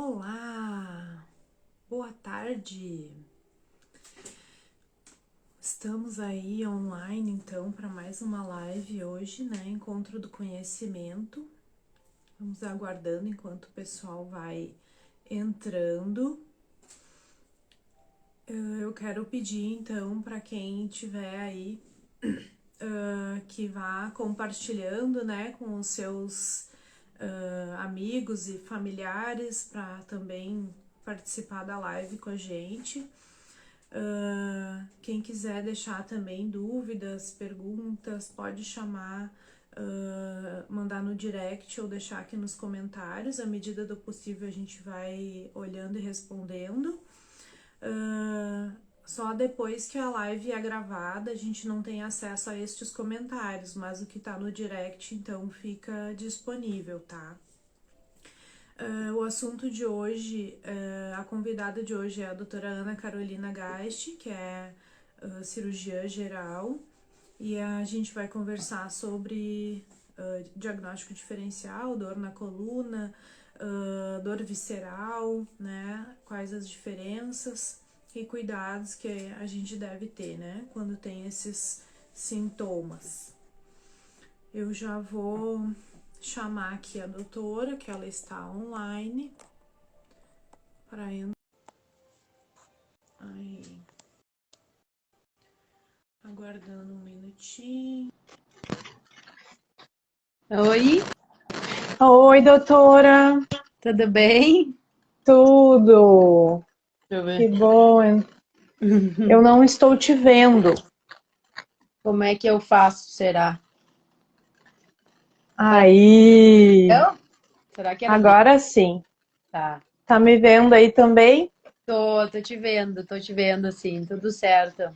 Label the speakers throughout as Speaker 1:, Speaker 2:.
Speaker 1: Olá, boa tarde. Estamos aí online então para mais uma live hoje, né? Encontro do conhecimento. Vamos aguardando enquanto o pessoal vai entrando. Eu quero pedir então para quem tiver aí que vá compartilhando, né, com os seus amigos e familiares para também participar da live com a gente. Quem quiser deixar também dúvidas, perguntas, pode chamar, mandar no direct ou deixar aqui nos comentários. À medida do possível a gente vai olhando e respondendo. Só depois que a live é gravada a gente não tem acesso a estes comentários, mas o que tá no direct então fica disponível, tá? O assunto de hoje, a convidada de hoje é a doutora Ana Carolina Geist, que é cirurgiã geral, e a gente vai conversar sobre diagnóstico diferencial, dor na coluna, dor visceral, né? Quais as diferenças e cuidados que a gente deve ter, né? Quando tem esses sintomas. Eu já vou chamar aqui a doutora, que ela está online, para entrar. Aí, aguardando um minutinho.
Speaker 2: Oi,
Speaker 3: Oi, doutora.
Speaker 2: tudo bem?
Speaker 3: Tudo.
Speaker 2: Deixa eu
Speaker 3: Que
Speaker 2: ver.
Speaker 3: bom. Eu não estou te vendo.
Speaker 2: Como é que eu faço, será?
Speaker 3: Aí.
Speaker 2: Eu? Será que era aqui?
Speaker 3: Agora sim.
Speaker 2: Tá.
Speaker 3: Tá me vendo aí também?
Speaker 2: Tô te vendo, sim, tudo certo.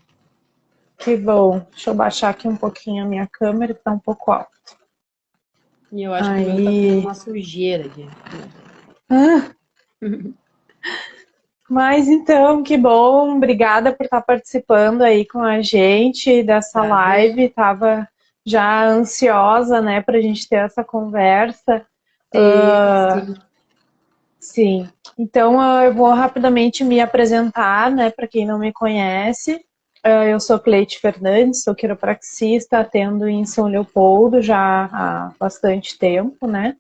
Speaker 3: Que bom. Deixa eu baixar aqui um pouquinho a minha câmera, que tá um pouco alta.
Speaker 2: E eu acho que o meu tá fazendo
Speaker 3: Aí.
Speaker 2: uma sujeira aqui.
Speaker 3: Ah, mas então, que bom. Obrigada por estar participando aí com a gente dessa
Speaker 2: Prazer.
Speaker 3: live. Tava já ansiosa, né, pra gente ter essa conversa.
Speaker 2: Sim, sim.
Speaker 3: Sim, então eu vou rapidamente me apresentar, né, para quem não me conhece. Eu sou Cleide Fernandes, sou quiropraxista, atendo em São Leopoldo já há bastante tempo, né.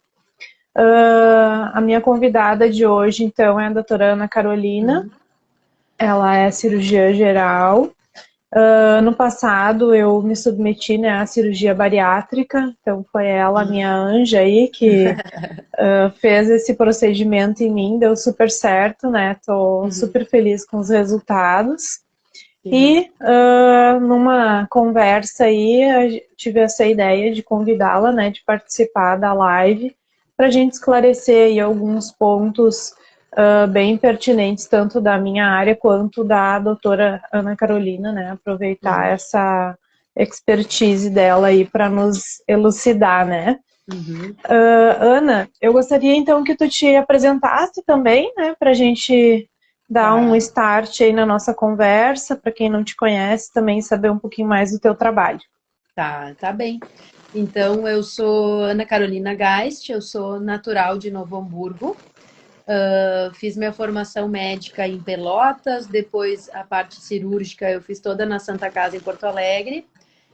Speaker 3: A minha convidada de hoje, então, é a doutora Ana Carolina. Ela é cirurgiã geral. Ano passado eu me submeti, né, à cirurgia bariátrica, então foi ela, a minha anja aí, que fez esse procedimento em mim, deu super certo, né? Tô
Speaker 2: Uhum,
Speaker 3: super feliz com os resultados.
Speaker 2: sim.
Speaker 3: E numa conversa aí, eu tive essa ideia de convidá-la, né, de participar da live, para a gente esclarecer aí alguns pontos bem pertinentes, tanto da minha área quanto da doutora Ana Carolina, né? Aproveitar
Speaker 2: Uhum,
Speaker 3: essa expertise dela aí para nos elucidar, né?
Speaker 2: uhum.
Speaker 3: Ana, eu gostaria então que tu te apresentasse também, né, para a gente dar um
Speaker 2: Tá,
Speaker 3: start aí na nossa conversa, para quem não te conhece também saber um pouquinho mais do teu trabalho.
Speaker 2: tá bem. Então, eu sou Ana Carolina Geist, eu sou natural de Novo Hamburgo. Fiz minha formação médica em Pelotas, depois a parte cirúrgica eu fiz toda na Santa Casa em Porto Alegre,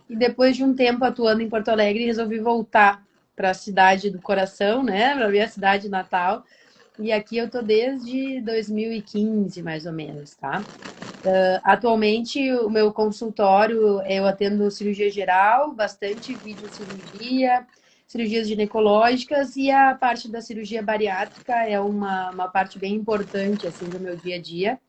Speaker 2: e depois de um tempo atuando em Porto Alegre, resolvi voltar para a cidade do coração, né, para minha cidade natal, e aqui eu tô desde 2015, mais ou menos, tá? Atualmente, o meu consultório, eu atendo cirurgia geral, bastante videocirurgia, cirurgias ginecológicas e a parte da cirurgia bariátrica é uma parte bem importante assim do meu dia a dia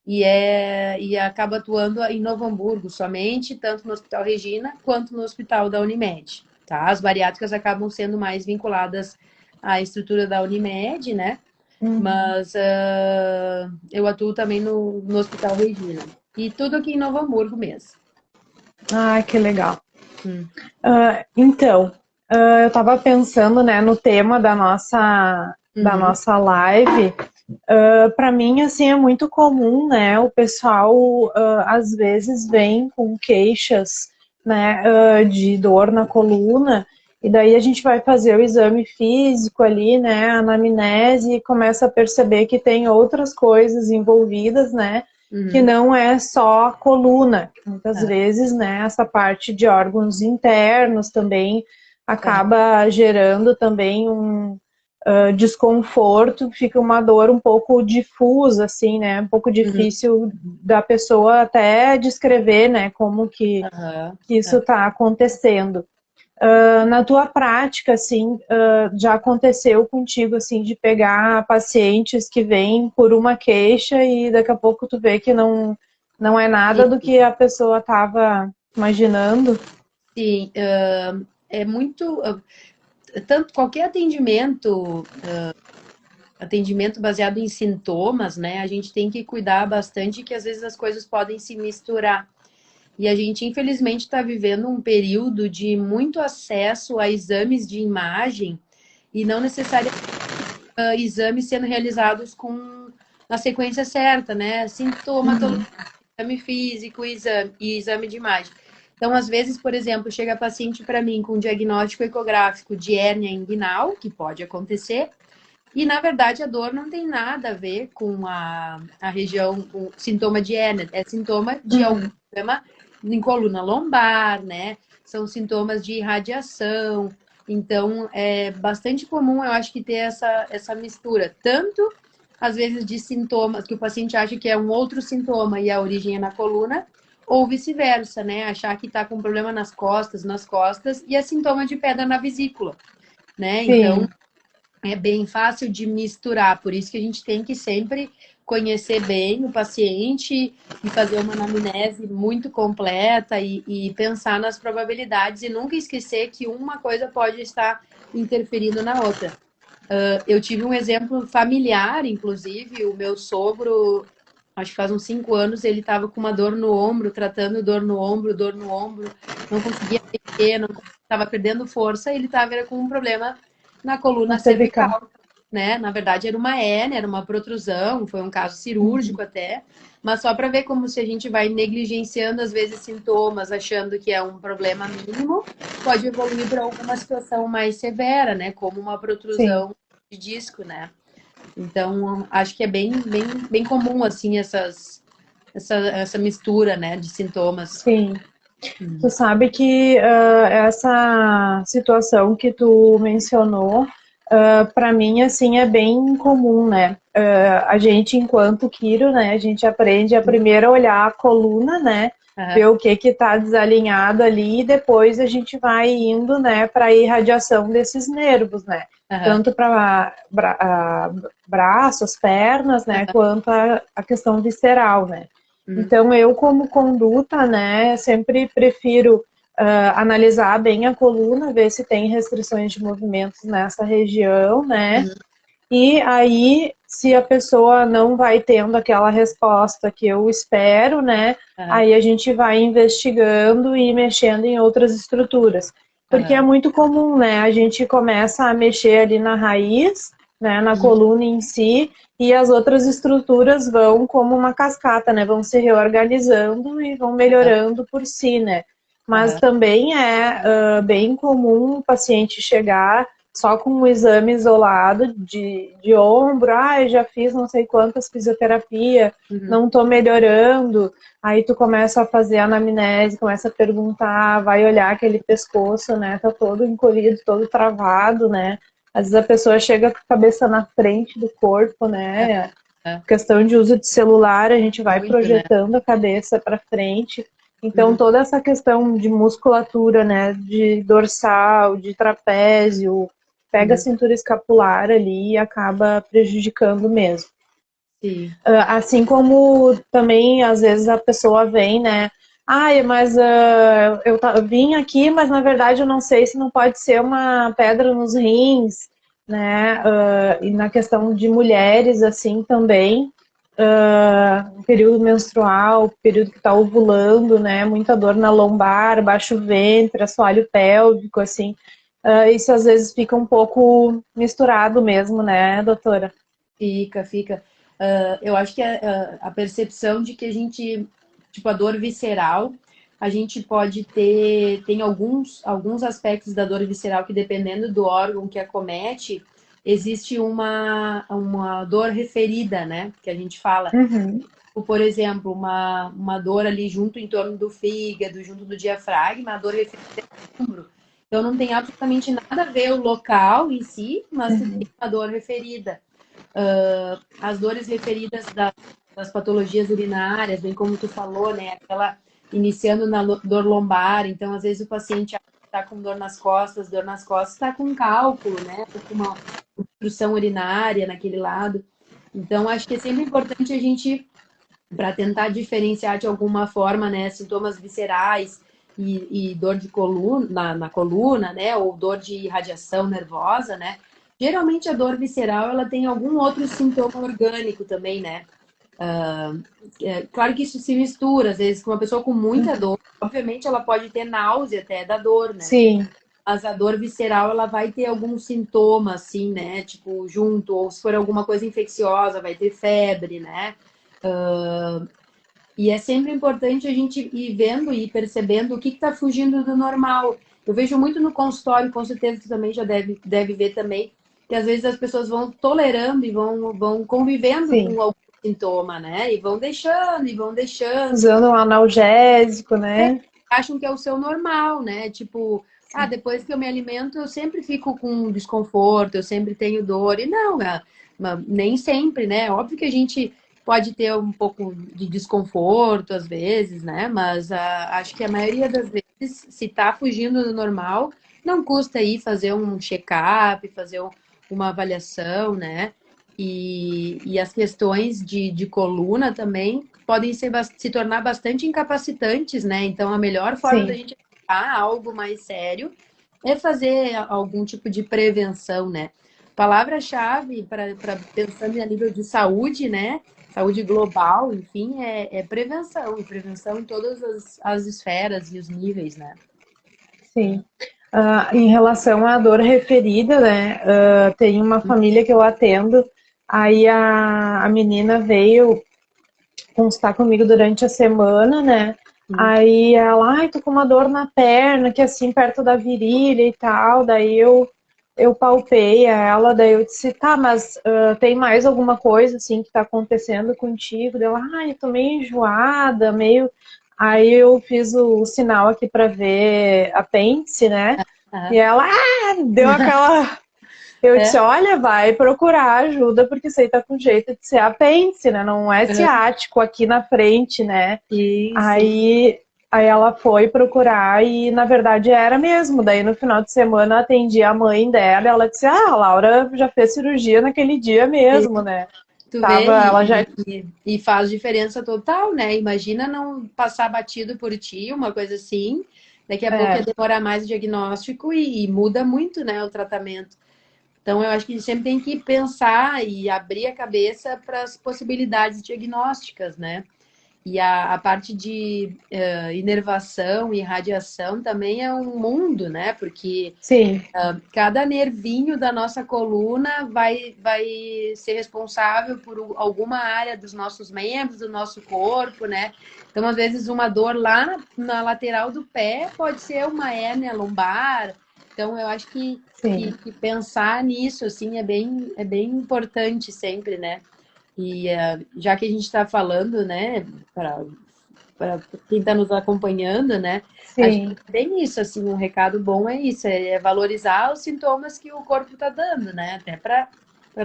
Speaker 2: e acaba atuando em Novo Hamburgo somente, tanto no Hospital Regina quanto no Hospital da Unimed, tá? As bariátricas acabam sendo mais vinculadas à estrutura da Unimed, né? Mas eu atuo também no Hospital Regina. E tudo aqui em Novo Hamburgo mesmo.
Speaker 3: Ah, que legal.
Speaker 2: Hum.
Speaker 3: Então, eu estava pensando, né, no tema da
Speaker 2: Uhum.
Speaker 3: nossa live. Para mim, assim, é muito comum, né, o pessoal às vezes vem com queixas, né, de dor na coluna E daí a gente vai fazer o exame físico ali, né, a anamnese, e começa a perceber que tem outras coisas envolvidas, né, que não é só a coluna. Muitas vezes, né, essa parte de órgãos internos também acaba gerando também um desconforto, fica uma dor um pouco difusa, assim, né, um pouco difícil da pessoa até descrever, né, como que isso está acontecendo. Na tua prática, assim, já aconteceu contigo, assim, de pegar pacientes que vêm por uma queixa e daqui a pouco tu vê que não é nada do que a pessoa estava imaginando?
Speaker 2: Sim, é muito... tanto qualquer atendimento baseado em sintomas, né? A gente tem que cuidar bastante que às vezes as coisas podem se misturar. E a gente, infelizmente, está vivendo um período de muito acesso a exames de imagem e não necessariamente exames sendo realizados com na sequência certa, né? Sintomatologia, exame físico e exame de imagem. Então, às vezes, por exemplo, chega paciente para mim com diagnóstico ecográfico de hérnia inguinal, que pode acontecer, e na verdade a dor não tem nada a ver com a região, com sintoma de hérnia, é sintoma de algum problema em coluna lombar, né? São sintomas de irradiação. Então, é bastante comum, eu acho que ter essa mistura, tanto às vezes de sintomas que o paciente acha que é um outro sintoma e a origem é na coluna, ou vice-versa, né? Achar que está com problema nas costas, e é sintoma de pedra na vesícula, né? Então,
Speaker 3: Sim,
Speaker 2: é bem fácil de misturar, por isso que a gente tem que sempre conhecer bem o paciente e fazer uma anamnese muito completa e pensar nas probabilidades e nunca esquecer que uma coisa pode estar interferindo na outra. Eu tive um exemplo familiar, inclusive, o meu sogro, acho que faz uns 5 anos, ele estava com uma dor no ombro, tratando dor no ombro, não conseguia mexer, não estava perdendo força, ele estava com um problema na
Speaker 3: na
Speaker 2: coluna
Speaker 3: cervical.
Speaker 2: cervical, né? Na verdade, era uma hérnia, era uma protrusão, foi um caso cirúrgico até, mas só para ver como se a gente vai negligenciando, às vezes, sintomas, achando que é um problema mínimo, pode evoluir para alguma situação mais severa, né? Como uma
Speaker 3: Sim,
Speaker 2: protrusão de disco, né? Então, acho que é bem comum, assim, essa mistura, né, de sintomas.
Speaker 3: sim. Tu sabe que essa situação que tu mencionou, para mim, assim, é bem comum, né? A gente, enquanto quiro, né, a gente aprende a primeiro olhar a coluna, né,
Speaker 2: Aham,
Speaker 3: ver o que que tá desalinhado ali e depois a gente vai indo, né, para a irradiação desses nervos, né?
Speaker 2: aham,
Speaker 3: Tanto para braços, pernas, né, quanto a questão visceral, né?
Speaker 2: uhum,
Speaker 3: Então, eu, como conduta, né, sempre prefiro analisar bem a coluna, ver se tem restrições de movimentos nessa região, né?
Speaker 2: uhum,
Speaker 3: E aí, se a pessoa não vai tendo aquela resposta que eu espero, né?
Speaker 2: aham,
Speaker 3: Aí a gente vai investigando e mexendo em outras estruturas. Porque é
Speaker 2: aham,
Speaker 3: muito comum, né? A gente começa a mexer ali na raiz, né? Na
Speaker 2: uhum,
Speaker 3: coluna em si, e as outras estruturas vão como uma cascata, né? Vão se reorganizando e vão melhorando por si, né? Mas
Speaker 2: aham,
Speaker 3: também é bem comum o paciente chegar só com um exame isolado de ombro, eu já fiz não sei quantas fisioterapia,
Speaker 2: uhum,
Speaker 3: não estou melhorando. Aí tu começa a fazer anamnese, começa a perguntar, vai olhar aquele pescoço, né? Tá todo encolhido, todo travado, né? Às vezes a pessoa chega com a cabeça na frente do corpo, né?
Speaker 2: aham.
Speaker 3: Questão de uso de celular, a gente vai
Speaker 2: Muito, né?
Speaker 3: projetando a cabeça para frente. Então,
Speaker 2: Uhum,
Speaker 3: toda essa questão de musculatura, né, de dorsal, de trapézio, pega a
Speaker 2: uhum,
Speaker 3: cintura escapular ali e acaba prejudicando mesmo.
Speaker 2: sim.
Speaker 3: Assim como também, às vezes, a pessoa vem, né, mas eu vim aqui, mas na verdade eu não sei se não pode ser uma pedra nos rins, né, e na questão de mulheres, assim, também, período menstrual, período que está ovulando, né? Muita dor na lombar, baixo ventre, assoalho pélvico, assim. Isso às vezes fica um pouco misturado mesmo, né, doutora?
Speaker 2: Fica. Eu acho que a percepção de que a gente, tipo, a dor visceral, a gente pode tem alguns aspectos da dor visceral que, dependendo do órgão que acomete, existe uma dor referida, né? Que a gente fala.
Speaker 3: Uhum.
Speaker 2: Por exemplo, uma dor ali junto em torno do fígado, junto do diafragma, a dor referida ao ombro. Então, não tem absolutamente nada a ver o local em si, mas tu tem uma dor referida. As dores referidas das patologias urinárias, bem como tu falou, né? Aquela iniciando na dor lombar. Então, às vezes, o paciente está com dor nas costas está com um cálculo, né? Com uma obstrução urinária naquele lado. Então, acho que é sempre importante a gente, para tentar diferenciar de alguma forma, né, sintomas viscerais e dor de coluna, na coluna, né, ou dor de irradiação nervosa, né. Geralmente a dor visceral, ela tem algum outro sintoma orgânico também, né. Claro que isso se mistura, às vezes, com uma pessoa com muita dor, obviamente ela pode ter náusea até da dor, né.
Speaker 3: Sim.
Speaker 2: Mas a dor visceral, ela vai ter algum sintoma, assim, né, tipo, junto, ou se for alguma coisa infecciosa, vai ter febre, né. E é sempre importante a gente ir vendo e percebendo o que está fugindo do normal. Eu vejo muito no consultório, com certeza tu também já deve ver também, que às vezes as pessoas vão tolerando e vão convivendo
Speaker 3: Sim.
Speaker 2: com algum sintoma, né? E vão deixando, e vão deixando.
Speaker 3: Usando um analgésico, né?
Speaker 2: Acham que é o seu normal, né? Tipo, depois que eu me alimento, eu sempre fico com desconforto, eu sempre tenho dor. E não, nem sempre, né? Óbvio que a gente pode ter um pouco de desconforto às vezes, né? Mas acho que a maioria das vezes, se tá fugindo do normal, não custa ir fazer um check-up, fazer uma avaliação, né? E as questões de coluna também podem se tornar bastante incapacitantes, né? Então, a melhor forma da
Speaker 3: Sim.
Speaker 2: gente evitar algo mais sério é fazer algum tipo de prevenção, né? Palavra-chave para pensando a nível de saúde, né? Saúde global, enfim, é prevenção, e prevenção em todas as esferas e os níveis, né?
Speaker 3: Sim. Em relação à dor referida, né? Tem uma família que eu atendo, aí a menina veio consultar comigo durante a semana, né? Aí ela, ai, tô com uma dor na perna, que é assim, perto da virilha e tal. Daí eu palpei ela, daí eu disse, tá, mas tem mais alguma coisa, assim, que tá acontecendo contigo? Daí ela, ai, eu tô meio enjoada, meio... Aí eu fiz o sinal aqui pra ver apêndice, né? E ela, deu aquela... Eu disse, olha, vai procurar ajuda, porque isso aí tá com jeito de ser apêndice, né? Não é ciático aqui na frente, né?
Speaker 2: Sim,
Speaker 3: Aí ela foi procurar e, na verdade, era mesmo. Daí, no final de semana, eu atendi a mãe dela e ela disse, a Laura já fez cirurgia naquele dia
Speaker 2: sim.
Speaker 3: mesmo, né?
Speaker 2: Tu vê,
Speaker 3: Tava, ela já...
Speaker 2: e faz diferença total, né? Imagina não passar batido por ti, uma coisa assim. Daqui a pouco ia demorar mais o diagnóstico e muda muito, né, o tratamento. Então, eu acho que a gente sempre tem que pensar e abrir a cabeça para as possibilidades diagnósticas, né? E a parte de inervação e radiação também é um mundo, né? Porque
Speaker 3: Sim,
Speaker 2: cada nervinho da nossa coluna vai ser responsável por alguma área dos nossos membros, do nosso corpo, né? Então, às vezes, uma dor lá na lateral do pé pode ser uma hérnia lombar. Então, eu acho
Speaker 3: sim.
Speaker 2: que pensar nisso, assim, é bem importante sempre, né? E já que a gente está falando, né, para quem está nos acompanhando, né? Acho que
Speaker 3: Sim.
Speaker 2: é bem isso, assim, um recado bom é isso, é valorizar os sintomas que o corpo está dando, né? Até para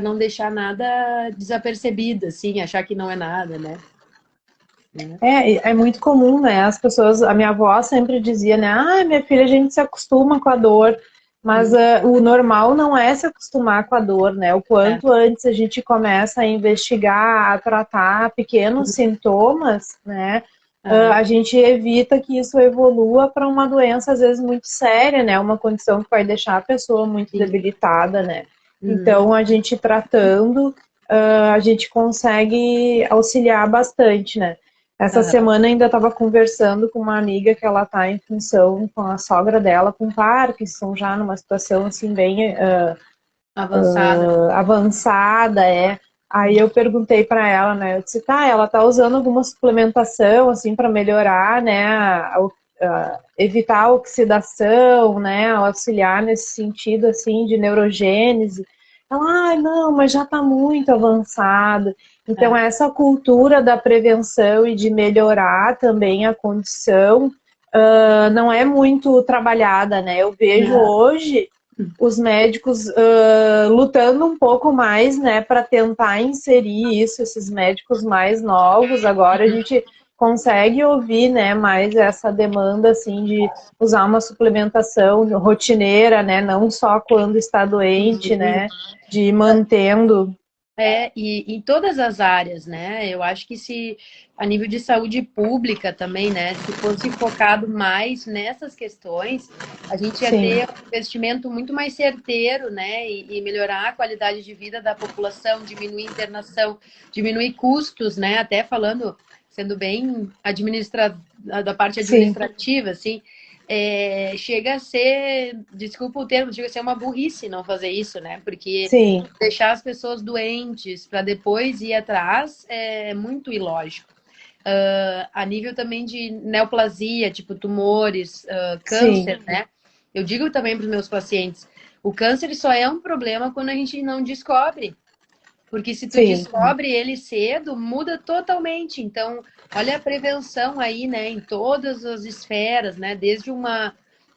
Speaker 2: não deixar nada desapercebido, assim, achar que não é nada, né?
Speaker 3: É muito comum, né? As pessoas, a minha avó sempre dizia, né? Ah, minha filha, a gente se acostuma com a dor. Mas o normal não é se acostumar com a dor, né? O quanto antes a gente começa a investigar, a tratar pequenos sintomas, né? A gente evita que isso evolua para uma doença, às vezes, muito séria, né? Uma condição que vai deixar a pessoa muito
Speaker 2: Sim.
Speaker 3: debilitada, né? Então, a gente tratando, a gente consegue auxiliar bastante, né? Essa semana ainda estava conversando com uma amiga que ela está em função com a sogra dela com Parkinson, já numa situação assim bem avançada, é. Aí eu perguntei para ela, né? Eu disse, tá, ela tá usando alguma suplementação assim para melhorar, né? evitar a oxidação, né, auxiliar nesse sentido, assim, de neurogênese. Ela, não, mas já está muito avançado. Então, essa cultura da prevenção e de melhorar também a condição não é muito trabalhada, né? Eu vejo hoje os médicos lutando um pouco mais, né, para tentar inserir isso, esses médicos mais novos. Agora a gente consegue ouvir, né, mais essa demanda, assim, de usar uma suplementação rotineira, né, não só quando está doente, né, de ir mantendo.
Speaker 2: E em todas as áreas, né? Eu acho que se a nível de saúde pública também, né? Se fosse focado mais nessas questões, a gente ia
Speaker 3: Sim.
Speaker 2: ter um investimento muito mais certeiro, né? E melhorar a qualidade de vida da população, diminuir internação, diminuir custos, né? Até falando, sendo bem da parte administrativa, assim. Chega a ser, desculpa o termo, chega a ser uma burrice não fazer isso, né? Porque deixar as pessoas doentes para depois ir atrás é muito ilógico. A nível também de neoplasia, tipo tumores, câncer, né? Eu digo também para os meus pacientes, o câncer só é um problema quando a gente não descobre. Porque se tu descobre ele cedo, muda totalmente. Então, olha a prevenção aí, né, em todas as esferas, né, desde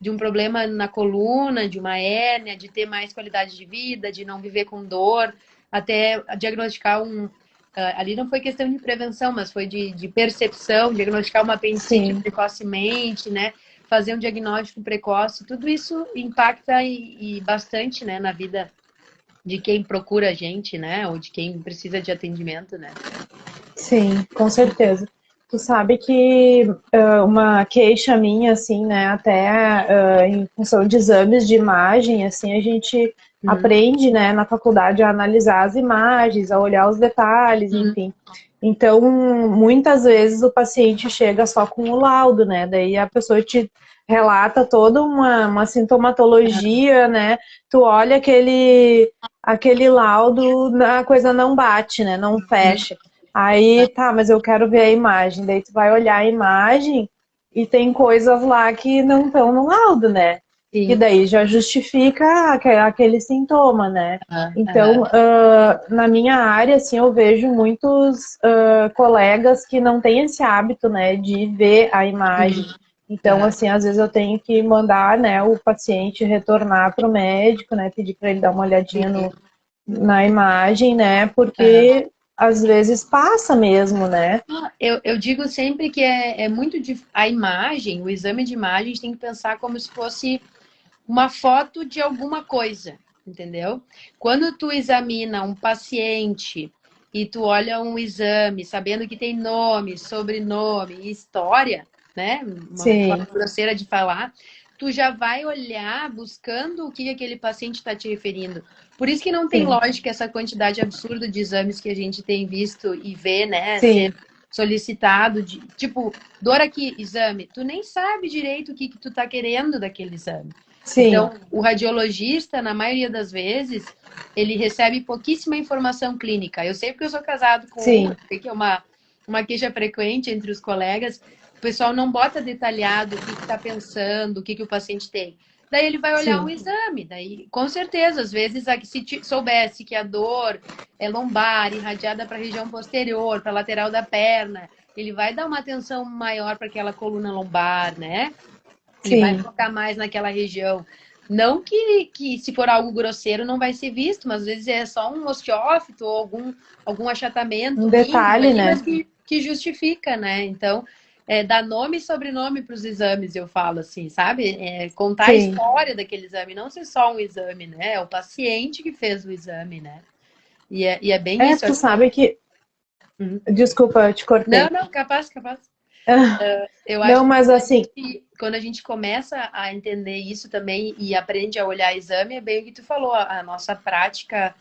Speaker 2: de um problema na coluna, de uma hérnia, de ter mais qualidade de vida, de não viver com dor, até diagnosticar ali não foi questão de prevenção, mas foi de percepção, diagnosticar uma apendicite precocemente, né, fazer um diagnóstico precoce, tudo isso impacta e bastante, né, na vida de quem procura a gente, né? Ou de quem precisa de atendimento, né?
Speaker 3: Sim, com certeza. Tu sabe que uma queixa minha, assim, né? Até em função de exames de imagem, assim, a gente aprende, né, na faculdade a analisar as imagens, a olhar os detalhes, enfim. Então, muitas vezes o paciente chega só com o laudo, né? Daí a pessoa te relata toda uma sintomatologia, né? Tu olha aquele laudo, a coisa não bate, né? Não fecha. Aí, tá, mas eu quero ver a imagem. Daí tu vai olhar a imagem e tem coisas lá que não estão no laudo, né? E daí já justifica aquele sintoma, né? Então, na minha área, assim, eu vejo muitos colegas que não têm esse hábito, né, de ver a imagem. Então, assim, às vezes eu tenho que mandar, né, o paciente retornar para o médico, né, pedir para ele dar uma olhadinha na imagem, né, porque às vezes passa mesmo, né?
Speaker 2: Eu digo sempre que é muito a imagem, o exame de imagem, a gente tem que pensar como se fosse uma foto de alguma coisa, entendeu? Quando tu examina um paciente e tu olha um exame sabendo que tem nome, sobrenome e história, né? Uma forma grosseira de falar, tu já vai olhar buscando o que aquele paciente está te referindo. Por isso que não tem lógica essa quantidade absurda de exames que a gente tem visto e vê, né? Ser solicitado, tipo, dor aqui, exame. Tu nem sabe direito o que tu tá querendo daquele exame. Então, o radiologista, na maioria das vezes, ele recebe pouquíssima informação clínica. Eu sei porque eu sou casado com que é uma queixa frequente entre os colegas. O pessoal não bota detalhado o que está pensando, o que o paciente tem. Daí ele vai olhar um exame. Daí, com certeza, às vezes, se soubesse que a dor é lombar, irradiada para a região posterior, para a lateral da perna, ele vai dar uma atenção maior para aquela coluna lombar, né? Ele vai focar mais naquela região. Não que se for algo grosseiro não vai ser visto, mas às vezes é só um osteófito ou algum achatamento.
Speaker 3: Um detalhe, né?
Speaker 2: Mas que justifica, né? Então, dar nome e sobrenome para os exames, eu falo assim, sabe? Contar a história daquele exame, não ser só um exame, né? É o paciente que fez o exame, né? E é bem isso.
Speaker 3: Tu sabe que... Desculpa, eu te cortei.
Speaker 2: Não, capaz. Eu
Speaker 3: não,
Speaker 2: acho
Speaker 3: mas assim...
Speaker 2: que quando a gente começa a entender isso também e aprende a olhar exame, é bem o que tu falou, a nossa prática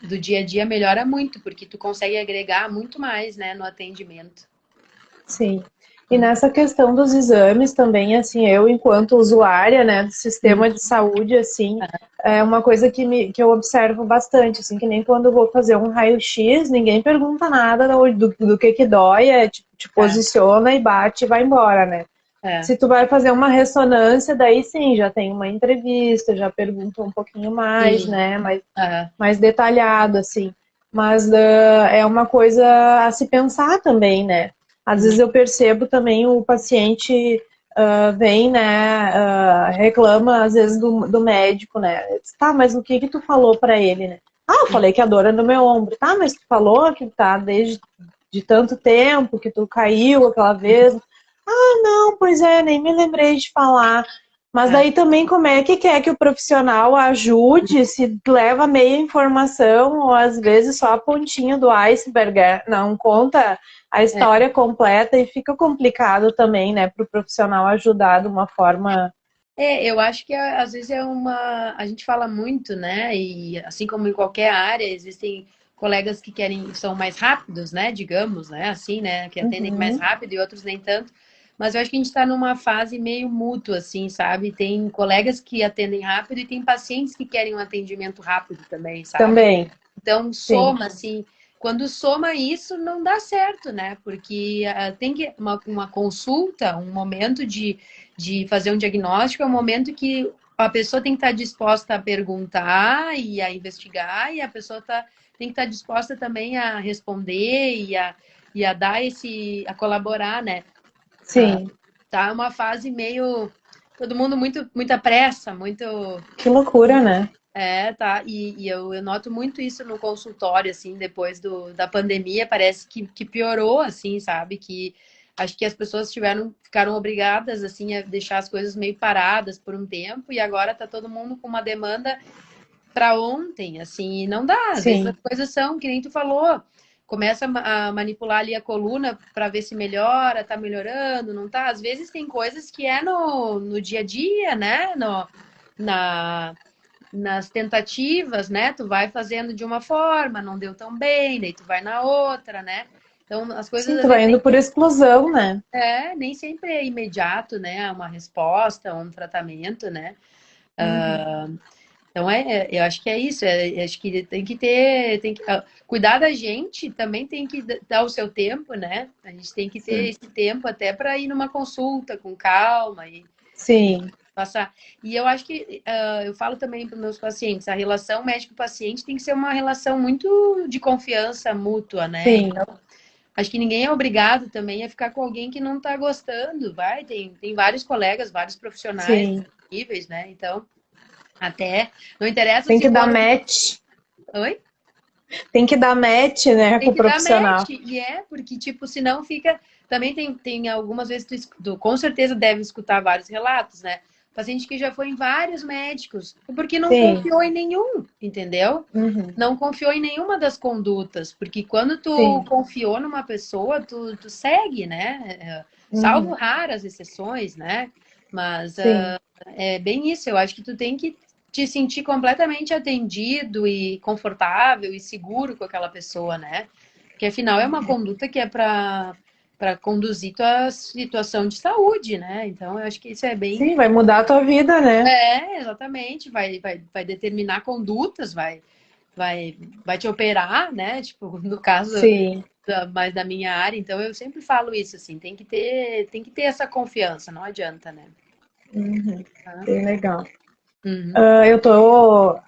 Speaker 2: do dia a dia melhora muito, porque tu consegue agregar muito mais, né, no atendimento.
Speaker 3: Sim. E nessa questão dos exames também, assim, eu enquanto usuária, né, do sistema de saúde, assim, é uma coisa que eu observo bastante, assim, que nem quando eu vou fazer um raio-x, ninguém pergunta nada do que dói, tipo, te posiciona e bate e vai embora, né?
Speaker 2: É,
Speaker 3: Se tu vai fazer uma ressonância, daí sim, já tem uma entrevista, já pergunta um pouquinho mais,
Speaker 2: sim.
Speaker 3: né?
Speaker 2: Aham.
Speaker 3: Mais detalhado, assim. Mas é uma coisa a se pensar também, né? Às vezes
Speaker 2: Uhum.
Speaker 3: eu percebo também o paciente vem, né, reclama às vezes do médico, né? Tá, mas o que que tu falou pra ele, né? Ah, eu falei que a dor é no meu ombro. Tá, mas tu falou que tá desde de tanto tempo, que tu caiu aquela vez. Ah, não, pois é, nem me lembrei de falar. Mas
Speaker 2: É.
Speaker 3: daí também como é que quer que o profissional ajude se leva meia informação ou às vezes só a pontinha do iceberg, não conta a
Speaker 2: É.
Speaker 3: história completa e fica complicado também, né, para o profissional ajudar de uma forma.
Speaker 2: Eu acho que às vezes é uma. A gente fala muito, né? E assim como em qualquer área, existem colegas que querem, são mais rápidos, né? Digamos, né? Assim, né? Que atendem mais
Speaker 3: Uhum,
Speaker 2: rápido e outros nem tanto. Mas eu acho que a gente está numa fase meio mútua, assim, sabe? Tem colegas que atendem rápido e tem pacientes que querem um atendimento rápido também, sabe?
Speaker 3: também,
Speaker 2: Então,
Speaker 3: sim,
Speaker 2: soma, assim, quando soma isso, não dá certo, né? Porque tem que uma consulta, um momento de fazer um diagnóstico, é um momento que a pessoa tem que estar disposta a perguntar e a investigar, e a pessoa tem que estar disposta também a responder e a dar a colaborar, né? Ah,
Speaker 3: sim,
Speaker 2: tá uma fase meio. Todo mundo muita pressa, muito.
Speaker 3: que loucura, né?
Speaker 2: Tá. E eu noto muito isso no consultório, assim, depois da pandemia, parece que piorou, assim, sabe? Que acho que as pessoas ficaram obrigadas, assim, a deixar as coisas meio paradas por um tempo, e agora tá todo mundo com uma demanda para ontem, assim, e não dá. Às vezes as
Speaker 3: Sim,
Speaker 2: coisas são, que nem tu falou, começa a manipular ali a coluna para ver se melhora, tá melhorando, não tá? Às vezes tem coisas que é no dia a dia, né? Na, nas tentativas, né? Tu vai fazendo de uma forma, não deu tão bem, daí tu vai na outra, né? Então, as coisas
Speaker 3: sim,
Speaker 2: às
Speaker 3: tu
Speaker 2: vezes
Speaker 3: vai indo por explosão, né?
Speaker 2: nem sempre é imediato, né? Uma resposta, um tratamento, né?
Speaker 3: Uhum,
Speaker 2: Então, eu acho que é isso. Acho que tem que ter, cuidar da gente também tem que dar o seu tempo, né? A gente tem que ter
Speaker 3: sim,
Speaker 2: esse tempo até para ir numa consulta com calma e
Speaker 3: sim,
Speaker 2: passar. E eu acho que eu falo também para os meus pacientes, a relação médico-paciente tem que ser uma relação muito de confiança mútua, né?
Speaker 3: sim,
Speaker 2: Então, acho que ninguém é obrigado também a ficar com alguém que não está gostando, vai. Tem vários colegas, vários profissionais
Speaker 3: sim.
Speaker 2: disponíveis, né? Então, até não interessa
Speaker 3: Tem
Speaker 2: se
Speaker 3: que dar
Speaker 2: for.
Speaker 3: match,
Speaker 2: Oi?
Speaker 3: tem que dar match, né, com
Speaker 2: Tem
Speaker 3: o
Speaker 2: que dar
Speaker 3: profissional.
Speaker 2: match. porque, tipo, senão fica. Também tem algumas vezes, com certeza deve escutar vários relatos, né? Paciente que já foi em vários médicos, porque não
Speaker 3: Sim,
Speaker 2: confiou em nenhum, entendeu?
Speaker 3: uhum,
Speaker 2: Não confiou em nenhuma das condutas, porque quando tu
Speaker 3: sim,
Speaker 2: confiou numa pessoa, tu segue, né? Salvo
Speaker 3: uhum,
Speaker 2: raras exceções, né? Mas
Speaker 3: sim.
Speaker 2: é bem isso, eu acho que tu tem que te sentir completamente atendido e confortável e seguro com aquela pessoa, né? Porque afinal é uma conduta que é para conduzir tua situação de saúde, né? Então eu acho que isso é bem.
Speaker 3: Sim, vai mudar a tua vida, né?
Speaker 2: Exatamente, vai determinar condutas, vai, vai te operar, né? Tipo, no caso
Speaker 3: Sim,
Speaker 2: mais da minha área, então eu sempre falo isso, assim, tem que ter essa confiança, não adianta, né?
Speaker 3: uhum,
Speaker 2: Tá?
Speaker 3: bem legal.
Speaker 2: Uhum,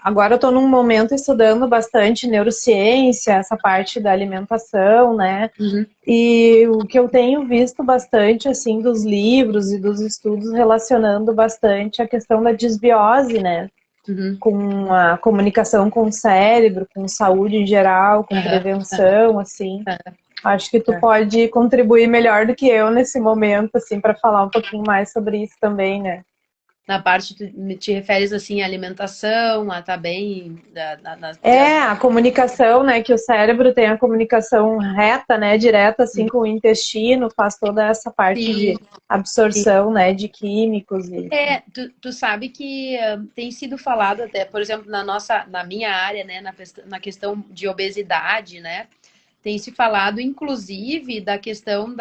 Speaker 3: Agora eu tô num momento estudando bastante neurociência, essa parte da alimentação, né?
Speaker 2: uhum,
Speaker 3: E o que eu tenho visto bastante, assim, dos livros e dos estudos relacionando bastante a questão da desbiose, né?
Speaker 2: uhum,
Speaker 3: Com a comunicação com o cérebro, com saúde em geral, com
Speaker 2: aham,
Speaker 3: prevenção, assim.
Speaker 2: aham,
Speaker 3: Acho que tu
Speaker 2: aham.
Speaker 3: pode contribuir melhor do que eu nesse momento, assim, para falar um pouquinho mais sobre isso também, né?
Speaker 2: Na parte, tu te referes assim à alimentação, a tá bem
Speaker 3: É, a comunicação, né, que o cérebro tem a comunicação reta, né, direta, assim, com o intestino, faz toda essa parte
Speaker 2: sim,
Speaker 3: de absorção, né, de químicos e...
Speaker 2: tu sabe que tem sido falado até, por exemplo, na minha área, né, na questão de obesidade, né, tem se falado, inclusive, da questão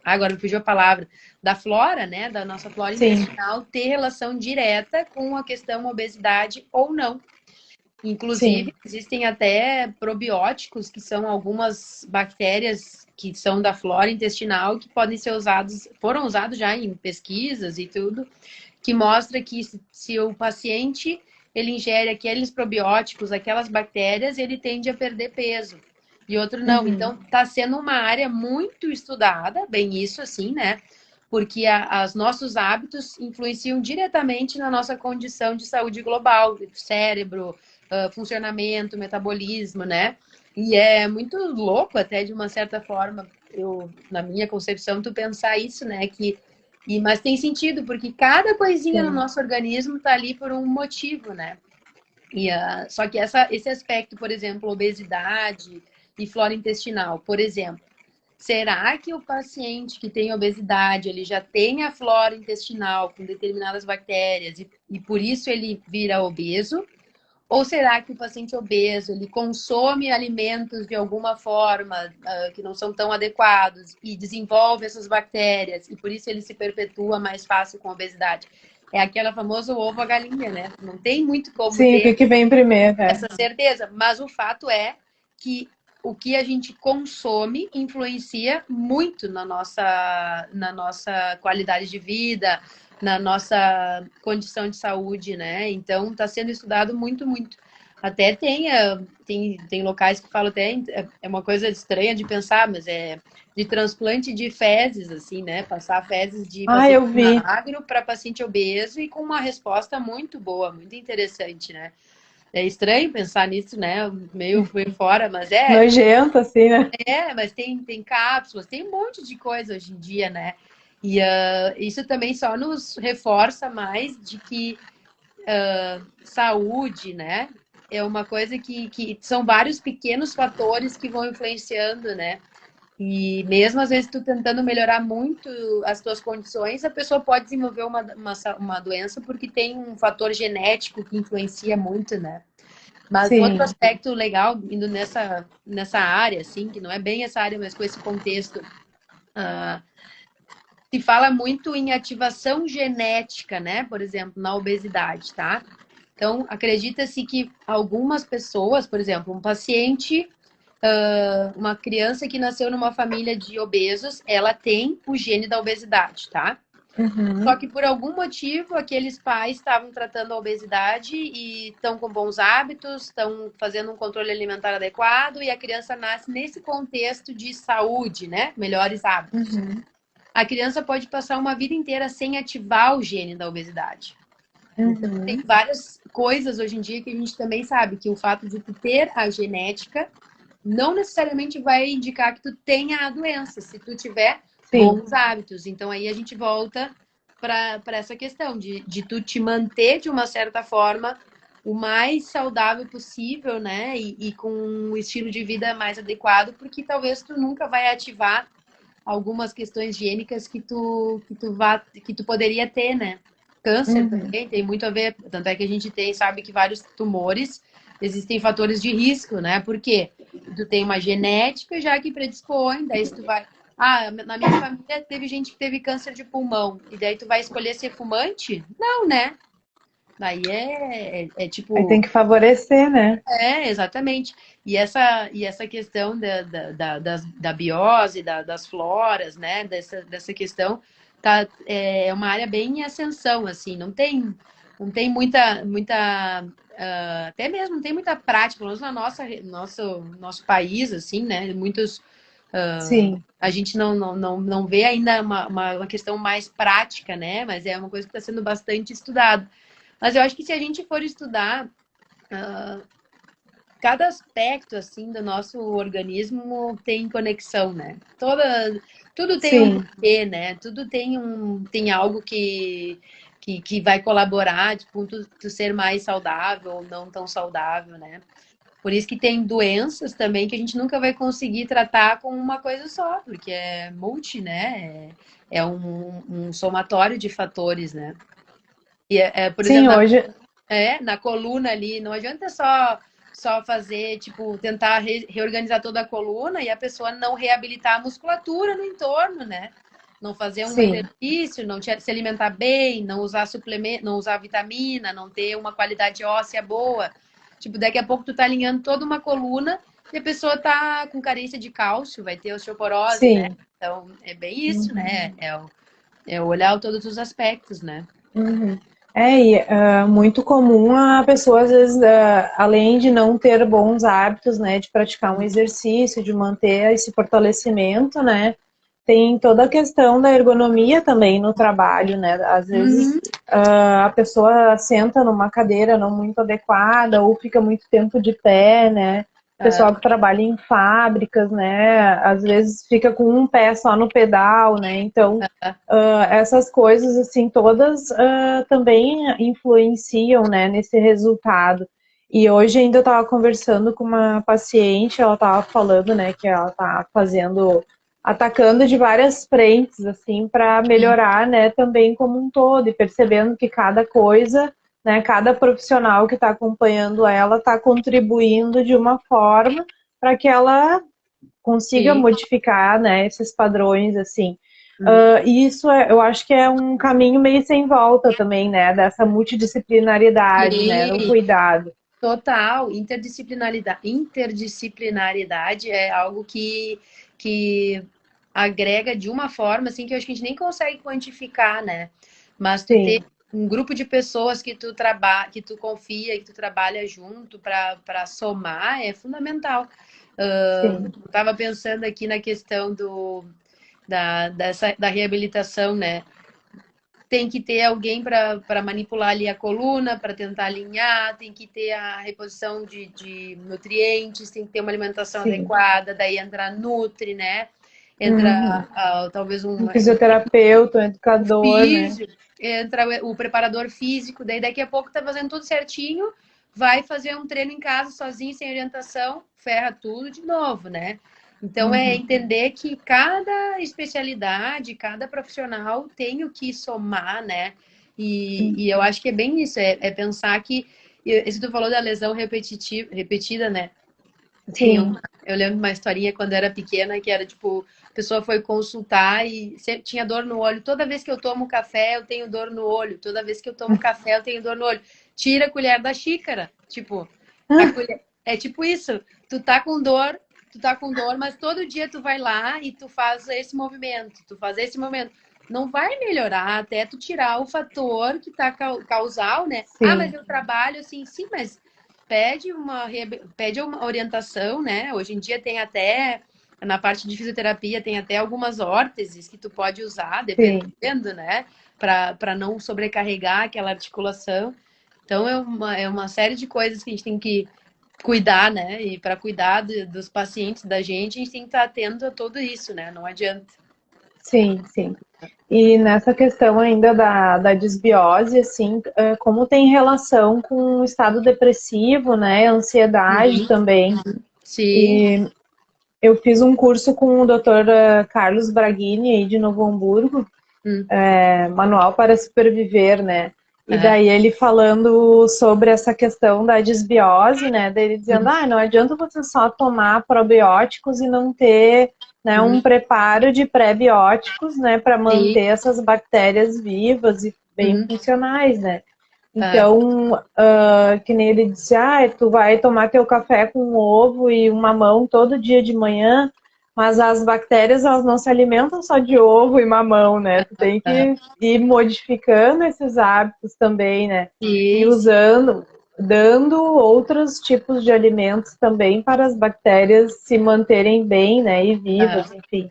Speaker 2: agora me fugiu a palavra, da flora, né, da nossa flora
Speaker 3: Sim,
Speaker 2: intestinal ter relação direta com a questão obesidade ou não. Inclusive,
Speaker 3: Sim.
Speaker 2: existem até probióticos, que são algumas bactérias que são da flora intestinal, que podem ser usados, foram usados já em pesquisas e tudo, que mostra que se o paciente ele ingere aqueles probióticos, aquelas bactérias, ele tende a perder peso. E outro não.
Speaker 3: Uhum.
Speaker 2: Então, está sendo uma área muito estudada, bem isso assim, né? Porque os nossos hábitos influenciam diretamente na nossa condição de saúde global, cérebro, funcionamento, metabolismo, né? E é muito louco até, de uma certa forma, na minha concepção, tu pensar isso, né? Mas tem sentido, porque cada coisinha no
Speaker 3: Sim.
Speaker 2: nosso organismo tá ali por um motivo, né? Só que esse aspecto, por exemplo, obesidade e flora intestinal, por exemplo, será que o paciente que tem obesidade, ele já tem a flora intestinal com determinadas bactérias e por isso ele vira obeso? Ou será que o paciente obeso, ele consome alimentos de alguma forma que não são tão adequados e desenvolve essas bactérias e por isso ele se perpetua mais fácil com a obesidade? É aquela famosa ovo a galinha, né? Não tem muito como
Speaker 3: Sim, o
Speaker 2: ter
Speaker 3: que que vem primeiro,
Speaker 2: essa certeza, mas o fato é que o que a gente consome influencia muito na nossa qualidade de vida, na nossa condição de saúde, né? Então, está sendo estudado muito, muito. Até tem locais que falam até, é uma coisa estranha de pensar, mas é de transplante de fezes, assim, né? Passar fezes de
Speaker 3: Ah,
Speaker 2: paciente
Speaker 3: eu vi.
Speaker 2: magro para paciente obeso e com uma resposta muito boa, muito interessante, né? É estranho pensar nisso, né? Meio por fora, mas
Speaker 3: Nojento, assim, né?
Speaker 2: mas tem cápsulas, tem um monte de coisa hoje em dia, né? E isso também só nos reforça mais de que saúde, né? É uma coisa que são vários pequenos fatores que vão influenciando, né? E mesmo às vezes tu tentando melhorar muito as tuas condições, a pessoa pode desenvolver uma doença porque tem um fator genético que influencia muito, né? Mas outro
Speaker 3: Sim.
Speaker 2: aspecto legal, indo nessa área, assim, que não é bem essa área, mas com esse contexto, se fala muito em ativação genética, né? Por exemplo, na obesidade, tá? Então, acredita-se que algumas pessoas, por exemplo, um paciente, uma criança que nasceu numa família de obesos, ela tem o gene da obesidade, tá? Só
Speaker 3: Uhum.
Speaker 2: que por algum motivo aqueles pais estavam tratando a obesidade e estão com bons hábitos, estão fazendo um controle alimentar adequado e a criança nasce nesse contexto de saúde, né? Melhores hábitos.
Speaker 3: Uhum.
Speaker 2: A criança pode passar uma vida inteira sem ativar o gene da obesidade. Então, tem
Speaker 3: Uhum.
Speaker 2: várias coisas hoje em dia que a gente também sabe que o fato de tu ter a genética não necessariamente vai indicar que tu tenha a doença, se tu tiver
Speaker 3: Sim.
Speaker 2: bons hábitos. Então, aí a gente volta para essa questão de tu te manter de uma certa forma o mais saudável possível, né? E com um estilo de vida mais adequado, porque talvez tu nunca vai ativar algumas questões gênicas que tu poderia ter, né? Câncer
Speaker 3: Uhum.
Speaker 2: também tem muito a ver, tanto é que a gente sabe que vários tumores existem fatores de risco, né? Por quê? Tu tem uma genética já que predispõe, daí se tu vai. Na minha família teve gente que teve câncer de pulmão, e daí tu vai escolher ser fumante? Não, né? Daí
Speaker 3: Aí
Speaker 2: tipo.
Speaker 3: tem que favorecer, né?
Speaker 2: Exatamente. E essa questão da biose, das floras, né? Dessa questão, é uma área bem em ascensão, assim, não tem muita até mesmo não tem muita prática, pelo menos na nosso país, assim, né?
Speaker 3: Sim.
Speaker 2: A gente não vê ainda uma questão mais prática, né? Mas é uma coisa que está sendo bastante estudado. Mas eu acho que se a gente for estudar cada aspecto assim do nosso organismo tem conexão, né? Tudo tem um
Speaker 3: Sim.
Speaker 2: porquê, né? Tudo tem algo que vai colaborar, tipo, tu ser mais saudável ou não tão saudável, né? Por isso que tem doenças também que a gente nunca vai conseguir tratar com uma coisa só, porque é multi, né? É um somatório de fatores, né? Por
Speaker 3: Sim,
Speaker 2: exemplo,
Speaker 3: hoje.
Speaker 2: na coluna ali. Não adianta só fazer, tipo, tentar reorganizar toda a coluna e a pessoa não reabilitar a musculatura no entorno, né? Não fazer um
Speaker 3: Sim.
Speaker 2: exercício, não se alimentar bem, não usar suplemento, não usar vitamina, não ter uma qualidade óssea boa. Tipo, daqui a pouco tu tá alinhando toda uma coluna e a pessoa tá com carência de cálcio, vai ter osteoporose, né?
Speaker 3: Sim.
Speaker 2: Então, é bem isso,
Speaker 3: Uhum.
Speaker 2: né? É olhar todos os aspectos, né?
Speaker 3: Uhum. Muito comum a pessoa, às vezes, além de não ter bons hábitos, né, de praticar um exercício, de manter esse fortalecimento, né, tem toda a questão da ergonomia também no trabalho, né, às vezes
Speaker 2: Uhum.
Speaker 3: a pessoa senta numa cadeira não muito adequada ou fica muito tempo de pé, né, o
Speaker 2: Ah,
Speaker 3: pessoal que trabalha em fábricas, né, às vezes fica com um pé só no pedal, né, então
Speaker 2: ah,
Speaker 3: essas coisas, assim, todas também influenciam, né, nesse resultado. E hoje ainda eu estava conversando com uma paciente, ela estava falando, né, que ela está atacando de várias frentes, assim, para
Speaker 2: sim,
Speaker 3: melhorar, né, também como um todo, e percebendo que cada coisa, né, cada profissional que está acompanhando ela está contribuindo de uma forma para que ela consiga
Speaker 2: sim.
Speaker 3: modificar, né, esses padrões, assim.
Speaker 2: Uhum.
Speaker 3: E isso eu acho que é um caminho meio sem volta também, né, dessa multidisciplinaridade, né, no
Speaker 2: Sim,
Speaker 3: cuidado.
Speaker 2: total. Interdisciplinaridade é algo que agrega de uma forma assim que eu acho que a gente nem consegue quantificar, né? Mas tu ter
Speaker 3: Sim,
Speaker 2: um grupo de pessoas que que tu confia, que tu trabalha junto para somar é fundamental.
Speaker 3: sim,
Speaker 2: Eu estava pensando aqui na questão da reabilitação, né? Tem que ter alguém para manipular ali a coluna, para tentar alinhar, tem que ter a reposição de nutrientes, tem que ter uma alimentação
Speaker 3: sim.
Speaker 2: adequada, daí entra Nutri, né? Entra
Speaker 3: Uhum.
Speaker 2: talvez
Speaker 3: Um
Speaker 2: um
Speaker 3: fisioterapeuta, um educador, né?
Speaker 2: físico, entra o preparador físico, daí daqui a pouco tá fazendo tudo certinho, vai fazer um treino em casa sozinho, sem orientação, ferra tudo de novo, né? Então é
Speaker 3: Uhum.
Speaker 2: entender que cada especialidade, cada profissional tem o que somar, né? E eu acho que é bem isso, é pensar que, esse tu falou da lesão repetida, né? Tem
Speaker 3: Sim,
Speaker 2: uma, eu lembro de uma historinha quando eu era pequena que era tipo, a pessoa foi consultar e sempre tinha dor no olho. Toda vez que eu tomo café, eu tenho dor no olho. Toda vez que eu tomo café, eu tenho dor no olho. Tira a colher da xícara. Tipo, a colher é tipo isso. Tu tá com dor, mas todo dia tu vai lá e tu faz esse movimento, tu faz esse movimento. Não vai melhorar até tu tirar o fator que tá causal, né? Ah, mas
Speaker 3: sim,
Speaker 2: eu trabalho assim, sim, mas pede uma orientação, né? Hoje em dia tem até, na parte de fisioterapia, tem até algumas órteses que tu pode usar,
Speaker 3: sim.
Speaker 2: dependendo, né? Para não sobrecarregar aquela articulação. Então, é uma série de coisas que a gente tem que cuidar, né? E para cuidar dos pacientes da gente, a gente tem que estar atento a tudo isso, né? Não adianta.
Speaker 3: Sim, sim. E nessa questão ainda da desbiose, assim, como tem relação com o estado depressivo, né, ansiedade
Speaker 2: Uhum.
Speaker 3: também.
Speaker 2: Sim.
Speaker 3: E eu fiz um curso com o Dr. Carlos Braghini, aí de Novo Hamburgo,
Speaker 2: Hum.
Speaker 3: Manual para Superviver, né? E
Speaker 2: Aham.
Speaker 3: daí ele falando sobre essa questão da desbiose, né? Dele dizendo,
Speaker 2: Uhum.
Speaker 3: não adianta você só tomar probióticos e não ter, né, um
Speaker 2: Uhum.
Speaker 3: preparo de pré-bióticos, né, para
Speaker 2: Sim.
Speaker 3: manter essas bactérias vivas e bem
Speaker 2: Uhum.
Speaker 3: funcionais, né?
Speaker 2: Aham.
Speaker 3: Então, que nem ele disse, tu vai tomar teu café com ovo e um mamão todo dia de manhã, mas as bactérias, elas não se alimentam só de ovo e mamão, né? Tu tem
Speaker 2: Aham.
Speaker 3: que ir modificando esses hábitos também, né? E
Speaker 2: Sim, sim.
Speaker 3: usando, dando outros tipos de alimentos também para as bactérias se manterem bem, né? E
Speaker 2: Aham.
Speaker 3: vivas, enfim.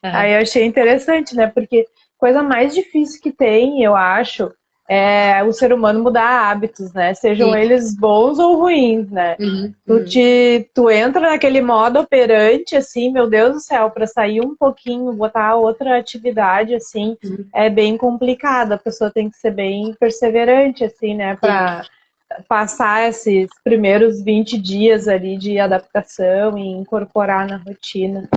Speaker 2: Aham.
Speaker 3: Aí eu achei interessante, né? Porque coisa mais difícil que tem, eu acho, é o ser humano mudar hábitos, né? Sejam
Speaker 2: Sim.
Speaker 3: eles bons ou ruins, né?
Speaker 2: Uhum.
Speaker 3: Tu,
Speaker 2: Uhum.
Speaker 3: te, tu entra naquele modo operante, assim, meu Deus do céu, para sair um pouquinho, botar outra atividade, assim,
Speaker 2: Uhum.
Speaker 3: é bem complicado. A pessoa tem que ser bem perseverante, assim, né?
Speaker 2: Sim.
Speaker 3: Para passar esses primeiros 20 dias ali de adaptação e incorporar na rotina.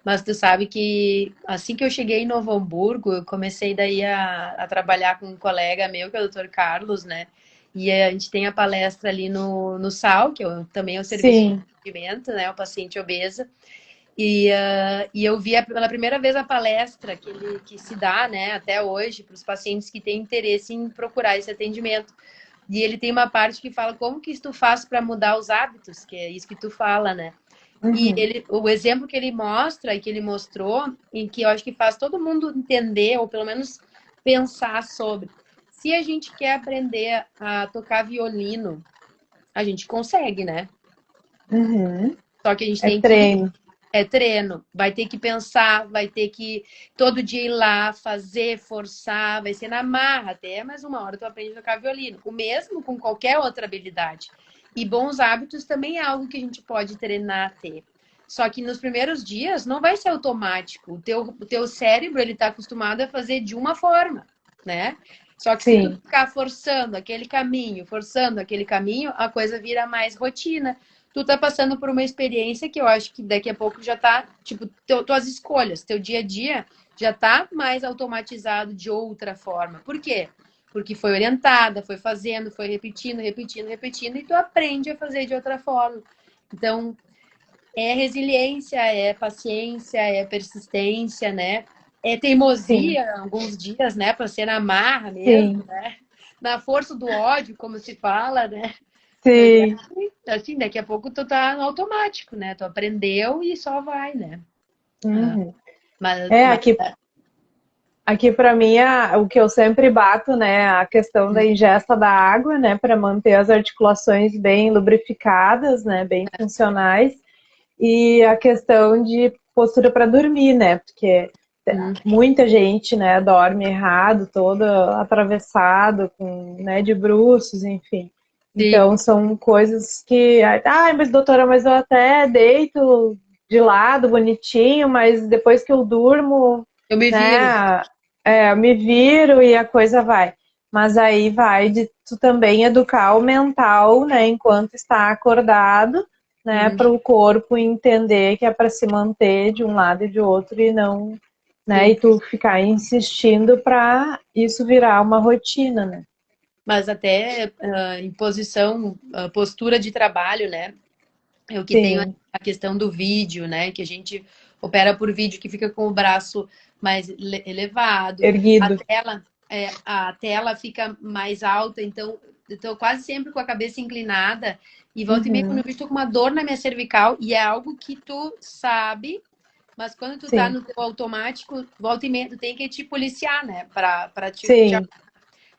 Speaker 2: Mas tu sabe que assim que eu cheguei em Novo Hamburgo, eu comecei daí a trabalhar com um colega meu, que é o Dr. Carlos, né? E a gente tem a palestra ali no SAL, que também é o serviço de
Speaker 3: Sim,
Speaker 2: atendimento, né? O paciente obesa. E eu vi pela primeira vez a palestra que se dá, né, até hoje, para os pacientes que têm interesse em procurar esse atendimento. E ele tem uma parte que fala como que tu faz para mudar os hábitos, que é isso que tu fala, né? E
Speaker 3: Uhum.
Speaker 2: o exemplo que ele mostra e que ele mostrou, e que eu acho que faz todo mundo entender, ou pelo menos pensar sobre. Se a gente quer aprender a tocar violino, a gente consegue, né?
Speaker 3: Uhum.
Speaker 2: Só que a gente
Speaker 3: É
Speaker 2: tem que
Speaker 3: treino.
Speaker 2: é treino, vai ter que pensar, vai ter que todo dia ir lá, fazer, forçar, vai ser na marra até, mas uma hora tu aprende a tocar violino. O mesmo com qualquer outra habilidade. E bons hábitos também é algo que a gente pode treinar a ter. Só que nos primeiros dias não vai ser automático. O teu cérebro ele está acostumado a fazer de uma forma, né? Só que se tu
Speaker 3: Sim,
Speaker 2: ficar forçando aquele caminho, a coisa vira mais rotina. Tu tá passando por uma experiência que eu acho que daqui a pouco já tá, tipo, tuas escolhas, teu dia a dia já tá mais automatizado de outra forma. Por quê? Porque foi orientada, foi fazendo, foi repetindo, repetindo, repetindo, e tu aprende a fazer de outra forma. Então, é resiliência, é paciência, é persistência, né? É
Speaker 3: sim,
Speaker 2: teimosia alguns dias, né? Para ser na marra mesmo,
Speaker 3: sim,
Speaker 2: né? Na força do ódio, como se fala, né? Mas
Speaker 3: sim.
Speaker 2: é assim, daqui a pouco tu tá no automático, né? Tu aprendeu e só vai, né? Ah,
Speaker 3: Uhum.
Speaker 2: mas,
Speaker 3: É,
Speaker 2: mas
Speaker 3: aqui para mim, o que eu sempre bato, né, a questão da ingesta da água, né, para manter as articulações bem lubrificadas, né, bem funcionais, e a questão de postura para dormir, né, porque
Speaker 2: hum,
Speaker 3: muita gente, né, dorme errado, todo atravessado, com, né, de bruços, enfim.
Speaker 2: sim,
Speaker 3: Então, são coisas que, ai, mas doutora, mas eu até deito de lado, bonitinho, mas depois que eu durmo,
Speaker 2: eu me viro.
Speaker 3: né, eu me viro e a coisa vai. Mas aí vai de tu também educar o mental, né, enquanto está acordado, né,
Speaker 2: Hum,
Speaker 3: para o corpo entender que é para se manter de um lado e de outro e não, né, e
Speaker 2: sim.
Speaker 3: tu ficar insistindo para isso virar uma rotina, né?
Speaker 2: Mas até em posição, postura de trabalho, né? Eu que tenho
Speaker 3: Sim,
Speaker 2: a questão do vídeo, né? Que a gente opera por vídeo, que fica com o braço mais elevado,
Speaker 3: erguido.
Speaker 2: a tela fica mais alta, então eu tô quase sempre com a cabeça inclinada e volta e meia quando
Speaker 3: Uhum,
Speaker 2: eu vejo tô com uma dor na minha cervical e é algo que tu sabe, mas quando tu tá
Speaker 3: sim,
Speaker 2: no teu automático, volta e meia tu tem que te policiar, né? Pra te.
Speaker 3: sim.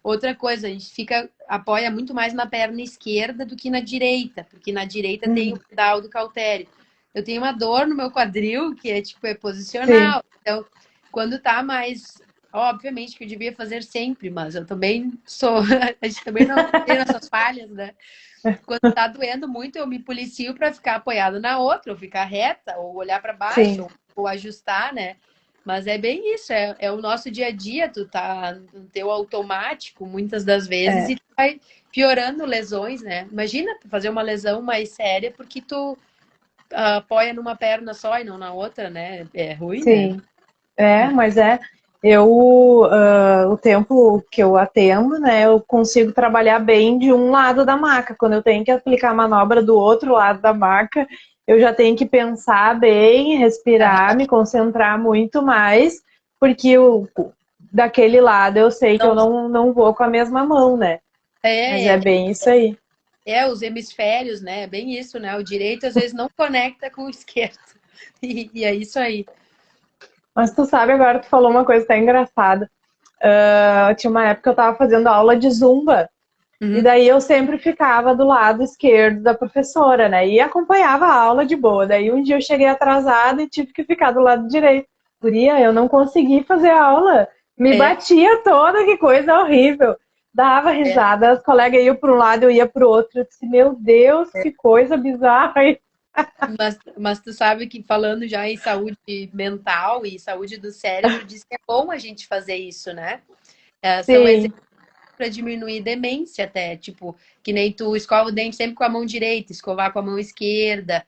Speaker 2: Outra coisa, a gente apoia muito mais na perna esquerda do que na direita, porque na direita tem o
Speaker 3: Uhum,
Speaker 2: pedal do cautério. Eu tenho uma dor no meu quadril que é tipo, é
Speaker 3: sim,
Speaker 2: posicional. Então, quando tá mais. Obviamente que eu devia fazer sempre, mas eu também sou. A gente também não tem nossas falhas, né? Quando tá doendo muito, eu me policio para ficar apoiado na outra, ou ficar reta, ou olhar para baixo,
Speaker 3: sim,
Speaker 2: ou ajustar, né? Mas é bem isso, é o nosso dia a dia, tu tá no teu automático muitas das vezes e
Speaker 3: é,
Speaker 2: tu vai piorando lesões, né? Imagina tu fazer uma lesão mais séria porque tu apoia numa perna só e não na outra, né? É ruim, né?
Speaker 3: sim. Mas eu, o tempo que eu atendo, né, eu consigo trabalhar bem de um lado da maca. Quando eu tenho que aplicar a manobra do outro lado da maca, eu já tenho que pensar bem, respirar, me concentrar muito mais, porque daquele lado eu sei que eu
Speaker 2: Não,
Speaker 3: não vou com a mesma mão, né? Mas
Speaker 2: é,
Speaker 3: é bem isso aí.
Speaker 2: os hemisférios, né? É bem isso, né? O direito às vezes não conecta com o esquerdo. E é isso aí.
Speaker 3: Mas tu sabe, agora tu falou uma coisa até engraçada. Tinha uma época que eu tava fazendo aula de zumba. E
Speaker 2: Uhum.
Speaker 3: daí eu sempre ficava do lado esquerdo da professora, né? E acompanhava a aula de boa. Daí um dia eu cheguei atrasada e tive que ficar do lado direito. Guria, eu não consegui fazer a aula. Me
Speaker 2: É,
Speaker 3: batia toda, que coisa horrível. Dava
Speaker 2: é.
Speaker 3: risada, as colegas iam para um lado, eu ia para o outro. Eu disse, meu Deus, que coisa bizarra.
Speaker 2: Mas tu sabe que falando já em saúde mental e saúde do cérebro, diz que é bom a gente fazer isso, né? São
Speaker 3: Sim.
Speaker 2: exemplos para diminuir demência até, tipo, que nem tu escova o dente sempre com a mão direita, escovar com a mão esquerda,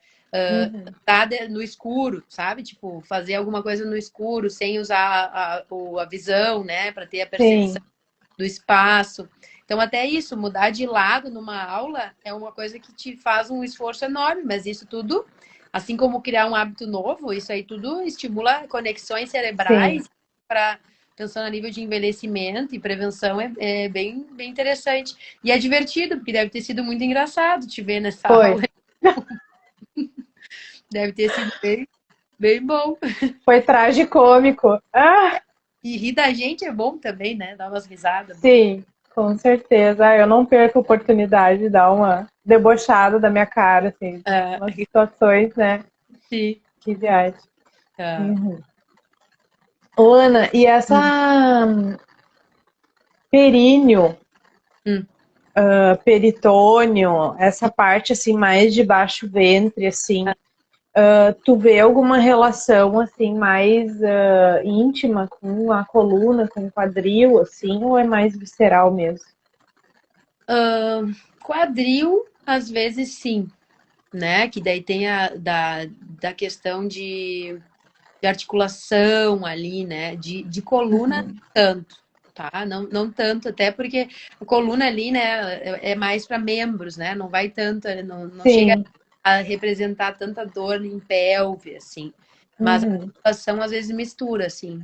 Speaker 3: Uhum.
Speaker 2: tá no escuro, sabe? Tipo, fazer alguma coisa no escuro sem usar a visão, né? Para ter a percepção
Speaker 3: Sim,
Speaker 2: do espaço. Então, até isso, mudar de lado numa aula é uma coisa que te faz um esforço enorme, mas isso tudo, assim como criar um hábito novo, isso aí tudo estimula conexões
Speaker 3: sim.
Speaker 2: cerebrais para pensando a nível de envelhecimento e prevenção, é bem interessante. E é divertido, porque deve ter sido muito engraçado te ver nessa
Speaker 3: Foi.
Speaker 2: aula. Deve ter sido bem bom.
Speaker 3: Foi tragicômico. Ah,
Speaker 2: E rir da gente é bom também, né? Dar umas risadas.
Speaker 3: sim, com certeza. Eu não perco a oportunidade de dar uma debochada da minha cara, assim,
Speaker 2: É,
Speaker 3: umas situações, né?
Speaker 2: sim.
Speaker 3: Que viagem.
Speaker 2: É.
Speaker 3: Uhum. Ô, Ana, e
Speaker 2: Hum,
Speaker 3: essa períneo,
Speaker 2: hum.
Speaker 3: peritônio, essa parte assim mais de baixo ventre, assim, tu vê alguma relação assim mais íntima com a coluna, com o quadril, assim, ou é mais visceral mesmo?
Speaker 2: Quadril, às vezes sim, né? Que daí tem da questão de articulação ali, né? De coluna, tanto, tá? Não tanto, até porque a coluna ali, né, é mais para membros, né? Não vai tanto, não chega
Speaker 3: Sim.
Speaker 2: a representar tanta dor em pelve, assim. Mas a
Speaker 3: Uhum.
Speaker 2: articulação às vezes mistura, assim,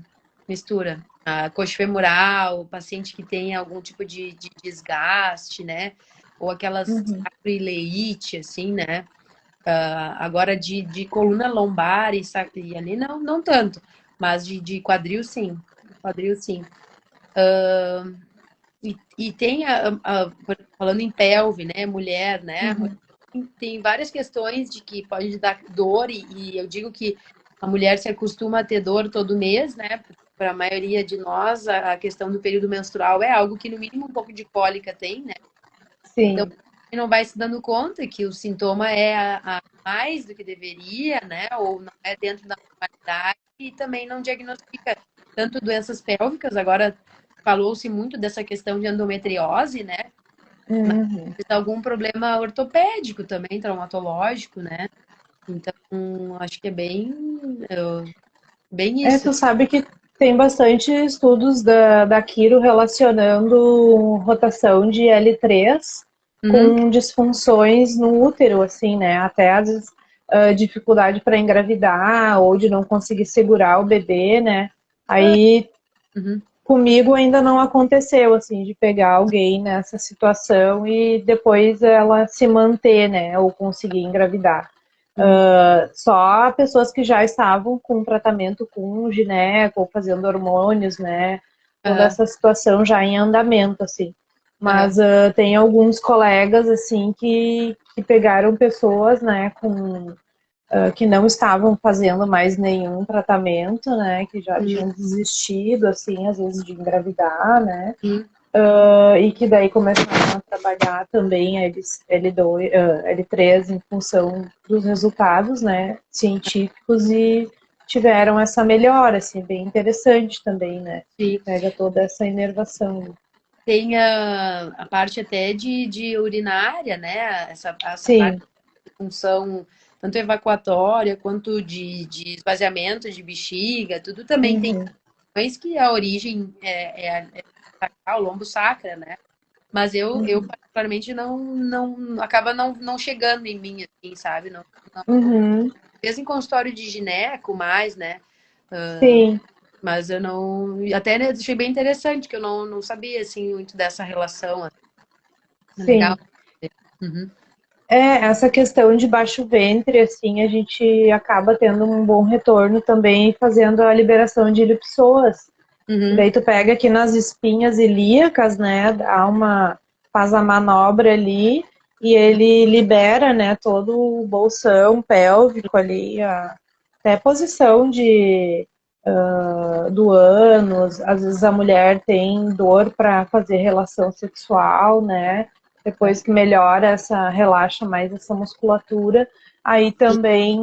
Speaker 2: mistura. A coxa femoral, o paciente que tem algum tipo de desgaste, né? Ou aquelas
Speaker 3: Uhum.
Speaker 2: sacroileite, assim, né? Agora de coluna lombar e ali não tanto, mas de quadril sim, quadril sim. E tem falando em pelve, né, mulher, né,
Speaker 3: Uhum.
Speaker 2: tem várias questões de que pode dar dor e eu digo que a mulher se acostuma a ter dor todo mês, né? Para a maioria de nós, a questão do período menstrual é algo que no mínimo um pouco de cólica tem, né? Então,
Speaker 3: Sim.
Speaker 2: não vai se dando conta que o sintoma é a mais do que deveria, né? Ou não é dentro da normalidade e também não diagnostica tanto doenças pélvicas. Agora falou-se muito dessa questão de endometriose, né? Mas
Speaker 3: Uhum.
Speaker 2: algum problema ortopédico também, traumatológico, né? Então, acho que é bem isso.
Speaker 3: Tu sabe que tem bastante estudos da Quiro relacionando rotação de L3
Speaker 2: Uhum,
Speaker 3: com disfunções no útero, assim, né? Até às vezes dificuldade para engravidar ou de não conseguir segurar o bebê, né? Aí
Speaker 2: uhum,
Speaker 3: comigo ainda não aconteceu, assim, de pegar alguém nessa situação e depois ela se manter, né? Ou conseguir engravidar.
Speaker 2: uhum,
Speaker 3: Só pessoas que já estavam com tratamento com gineco ou fazendo hormônios, né? Toda
Speaker 2: aham,
Speaker 3: essa situação já em andamento, assim.
Speaker 2: aham,
Speaker 3: Mas tem alguns colegas, assim, que pegaram pessoas, né, que não estavam fazendo mais nenhum tratamento, né, que já
Speaker 2: uhum,
Speaker 3: tinham desistido, assim, às vezes de engravidar, né,
Speaker 2: uhum,
Speaker 3: e que daí começaram a trabalhar também a L2, L3 em função dos resultados, né, científicos e tiveram essa melhora, assim, bem interessante também, né,
Speaker 2: sim.
Speaker 3: pega toda essa inervação.
Speaker 2: Tem a parte até de urinária, né? Essa parte
Speaker 3: Sim.
Speaker 2: de função tanto evacuatória quanto de esvaziamento de bexiga, tudo também tem
Speaker 3: Uhum.
Speaker 2: questões que a origem é o lombo sacra, né? Mas eu
Speaker 3: Uhum.
Speaker 2: particularmente não acaba não chegando em mim, assim, sabe?
Speaker 3: Uhum.
Speaker 2: Mesmo em consultório de gineco, mais, né?
Speaker 3: Sim,
Speaker 2: Mas eu não. Até né, achei bem interessante, que eu não sabia, assim, muito dessa relação. Legal.
Speaker 3: sim.
Speaker 2: Uhum.
Speaker 3: Essa questão de baixo ventre, assim, a gente acaba tendo um bom retorno também fazendo a liberação de elipsoas. E
Speaker 2: Uhum.
Speaker 3: daí tu pega aqui nas espinhas ilíacas, né, faz a manobra ali e ele libera, né, todo o bolsão pélvico ali, até a posição do ânus, às vezes a mulher tem dor para fazer relação sexual, né? Depois que melhora essa, relaxa mais essa musculatura, aí também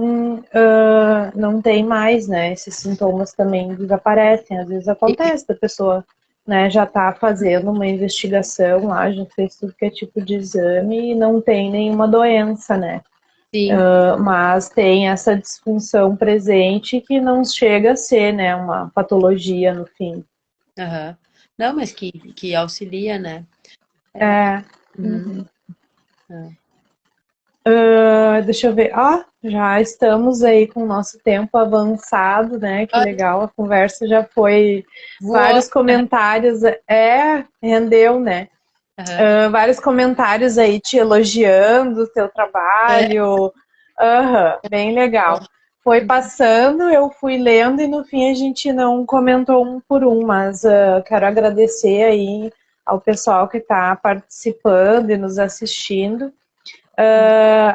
Speaker 3: não tem mais, né? Esses sintomas também desaparecem. Às vezes acontece da pessoa, né, já está fazendo uma investigação lá, já fez tudo que é tipo de exame e não tem nenhuma doença, né?
Speaker 2: Sim.
Speaker 3: Mas tem essa disfunção presente que não chega a ser, né, uma patologia no fim.
Speaker 2: Aham. Não, mas que auxilia, né?
Speaker 3: É.
Speaker 2: Uhum.
Speaker 3: Uhum.
Speaker 2: É.
Speaker 3: Deixa eu ver. Já estamos aí com o nosso tempo avançado, né? Que
Speaker 2: Olha,
Speaker 3: legal, a conversa já foi
Speaker 2: voou.
Speaker 3: vários comentários, rendeu, né?
Speaker 2: Aham.
Speaker 3: Vários comentários aí te elogiando o teu
Speaker 2: É,
Speaker 3: trabalho. Aham, bem legal. Foi passando, eu fui lendo e no fim a gente não comentou um por um, mas quero agradecer aí ao pessoal que está participando e nos assistindo.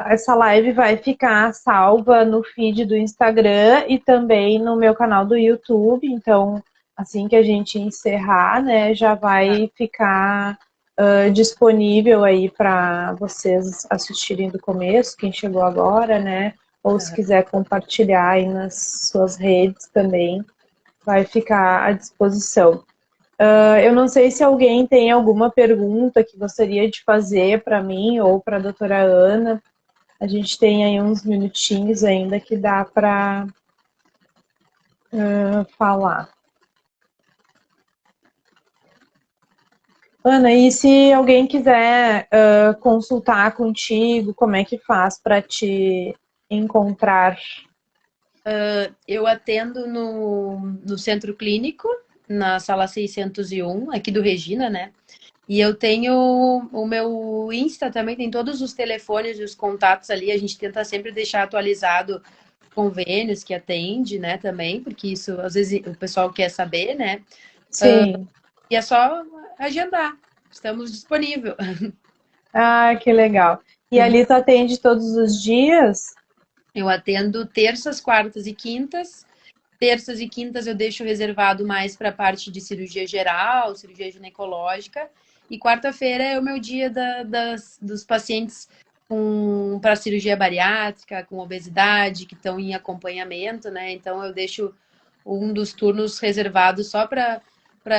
Speaker 3: Essa live vai ficar salva no feed do Instagram e também no meu canal do YouTube. Então, assim que a gente encerrar, né, já vai ficar disponível aí para vocês assistirem do começo, quem chegou agora, né? Ou se
Speaker 2: aham.
Speaker 3: quiser compartilhar aí nas suas redes também, vai ficar à disposição. Eu não sei se alguém tem alguma pergunta que gostaria de fazer para mim ou para a doutora Ana. A gente tem aí uns minutinhos ainda que dá para falar. Ana, e se alguém quiser consultar contigo, como é que faz para te encontrar?
Speaker 2: Eu atendo no centro clínico, na sala 601, aqui do Regina, né? E eu tenho o meu Insta também, tem todos os telefones e os contatos ali. A gente tenta sempre deixar atualizado convênios que atende, né, também, porque isso às vezes o pessoal quer saber, né?
Speaker 3: Sim.
Speaker 2: E é só agendar. Estamos disponíveis.
Speaker 3: Ah, que legal. E ali tu atende todos os dias?
Speaker 2: Eu atendo terças, quartas e quintas. Terças e quintas eu deixo reservado mais para a parte de cirurgia geral, cirurgia ginecológica. E quarta-feira é o meu dia dos pacientes para cirurgia bariátrica, com obesidade, que estão em acompanhamento, né? Então eu deixo um dos turnos reservado só para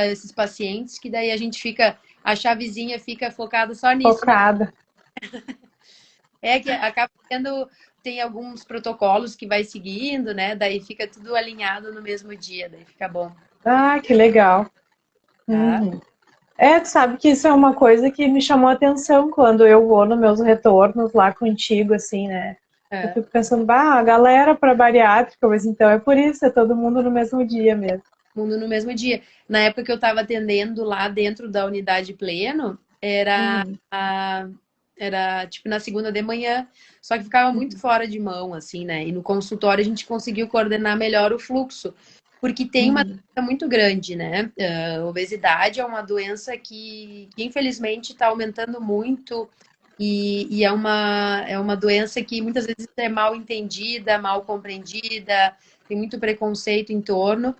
Speaker 2: esses pacientes, que daí a gente fica, a chavezinha fica focada só nisso, né?
Speaker 3: Focada.
Speaker 2: É que acaba tendo, tem alguns protocolos que vai seguindo, né? Daí fica tudo alinhado no mesmo dia, daí fica bom,
Speaker 3: Ah, que legal.
Speaker 2: tá?
Speaker 3: Uhum. Tu sabe que isso é uma coisa que me chamou a atenção quando eu vou nos meus retornos lá contigo, assim, né? Eu
Speaker 2: É,
Speaker 3: fico pensando, a galera para bariátrica, mas então é por isso, é todo mundo no mesmo dia mesmo.
Speaker 2: mundo no mesmo dia. Na época que eu estava atendendo lá dentro da unidade pleno,
Speaker 3: Uhum,
Speaker 2: era tipo na segunda de manhã, só que ficava muito fora de mão, assim, né? E no consultório a gente conseguiu coordenar melhor o fluxo, porque tem uma
Speaker 3: uhum.
Speaker 2: doença muito grande, né? Obesidade é uma doença que infelizmente está aumentando muito e é uma doença que muitas vezes é mal entendida, mal compreendida, tem muito preconceito em torno.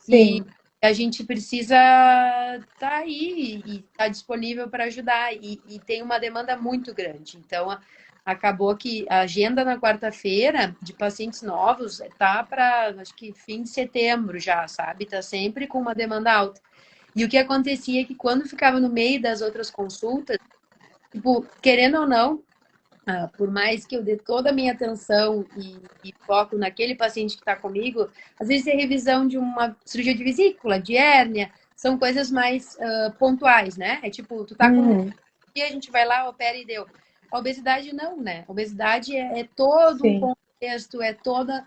Speaker 2: E
Speaker 3: Sim,
Speaker 2: a gente precisa estar aí e estar disponível para ajudar. E tem uma demanda muito grande. Então, acabou que a agenda na quarta-feira de pacientes novos tá para, acho que fim de setembro já, sabe? Tá sempre com uma demanda alta. E o que acontecia é que quando ficava no meio das outras consultas, tipo, querendo ou não, por mais que eu dê toda a minha atenção e foco naquele paciente que está comigo, às vezes é revisão de uma cirurgia de vesícula, de hérnia, são coisas mais pontuais, né? É tipo, tu tá com
Speaker 3: uhum,
Speaker 2: e a gente vai lá, opera e deu. A obesidade não, né? A obesidade é todo um
Speaker 3: sim,
Speaker 2: contexto, é toda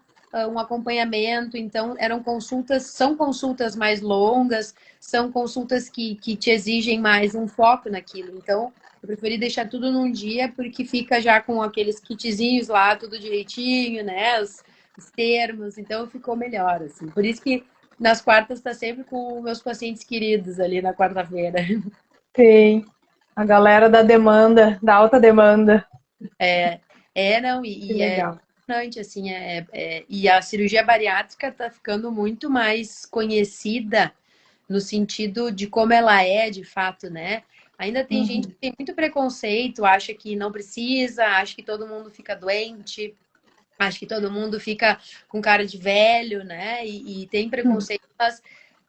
Speaker 2: um acompanhamento. Então, eram consultas, são consultas mais longas, são consultas que te exigem mais um foco naquilo. Então, eu preferi deixar tudo num dia, porque fica já com aqueles kitzinhos lá, tudo direitinho, né? Os termos, então ficou melhor, assim. Por isso que nas quartas tá sempre com meus pacientes queridos ali na quarta-feira.
Speaker 3: sim. A galera da demanda, da alta demanda.
Speaker 2: Não,
Speaker 3: Que
Speaker 2: e é
Speaker 3: legal.
Speaker 2: impressionante, assim, e a cirurgia bariátrica está ficando muito mais conhecida no sentido de como ela é de fato, né? Ainda tem gente que
Speaker 3: Uhum,
Speaker 2: tem muito preconceito, acha que não precisa, acha que todo mundo fica doente, acha que todo mundo fica com cara de velho, né? E tem
Speaker 3: uhum.
Speaker 2: preconceito, mas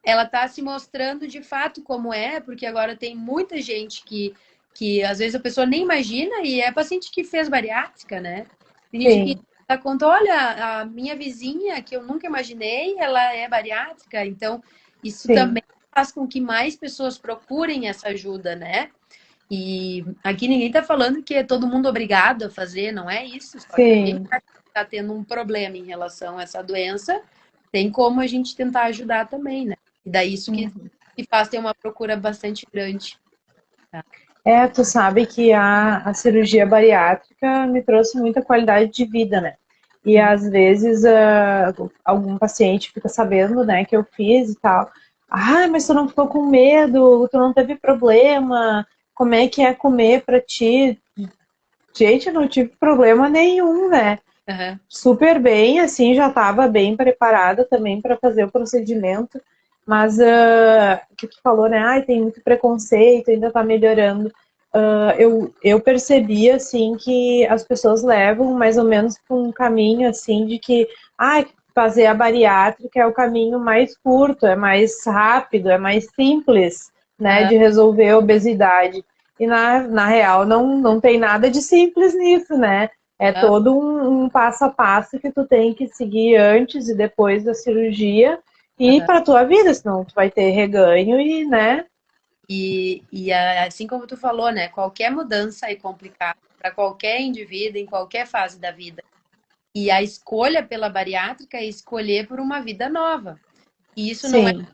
Speaker 2: ela está se mostrando de fato como é, porque agora tem muita gente que às vezes a pessoa nem imagina e é paciente que fez bariátrica, né? Tem gente que
Speaker 3: Sim,
Speaker 2: dá conta, olha, a minha vizinha, que eu nunca imaginei, ela é bariátrica, então isso
Speaker 3: sim.
Speaker 2: também faz com que mais pessoas procurem essa ajuda, né? E aqui ninguém tá falando que é todo mundo obrigado a fazer, não é isso. Só que alguém
Speaker 3: Sim.
Speaker 2: tá tendo um problema em relação a essa doença, tem como a gente tentar ajudar também, né? E daí isso que faz ter uma procura bastante grande. Tá?
Speaker 3: Tu sabe que a cirurgia bariátrica me trouxe muita qualidade de vida, né? E às vezes algum paciente fica sabendo, né, que eu fiz e tal. Ah, mas tu não ficou com medo, tu não teve problema, como é que é comer pra ti? Gente, eu não tive problema nenhum, né?
Speaker 2: Uhum.
Speaker 3: Super bem, assim, já estava bem preparada também para fazer o procedimento, mas que tu falou, né? Ai, tem muito preconceito, ainda está melhorando. Eu percebi, assim, que as pessoas levam mais ou menos para um caminho, assim, de que fazer a bariátrica é o caminho mais curto, é mais rápido, é mais simples, né,
Speaker 2: Uhum.
Speaker 3: de resolver a obesidade. E na real não tem nada de simples nisso, né? É
Speaker 2: Uhum.
Speaker 3: todo um passo a passo que tu tem que seguir antes e depois da cirurgia e para tua vida, senão tu vai ter reganho e, né?
Speaker 2: Assim como tu falou, né? Qualquer mudança é complicada para qualquer indivíduo em qualquer fase da vida. E a escolha pela bariátrica é escolher por uma vida nova. E
Speaker 3: Sim,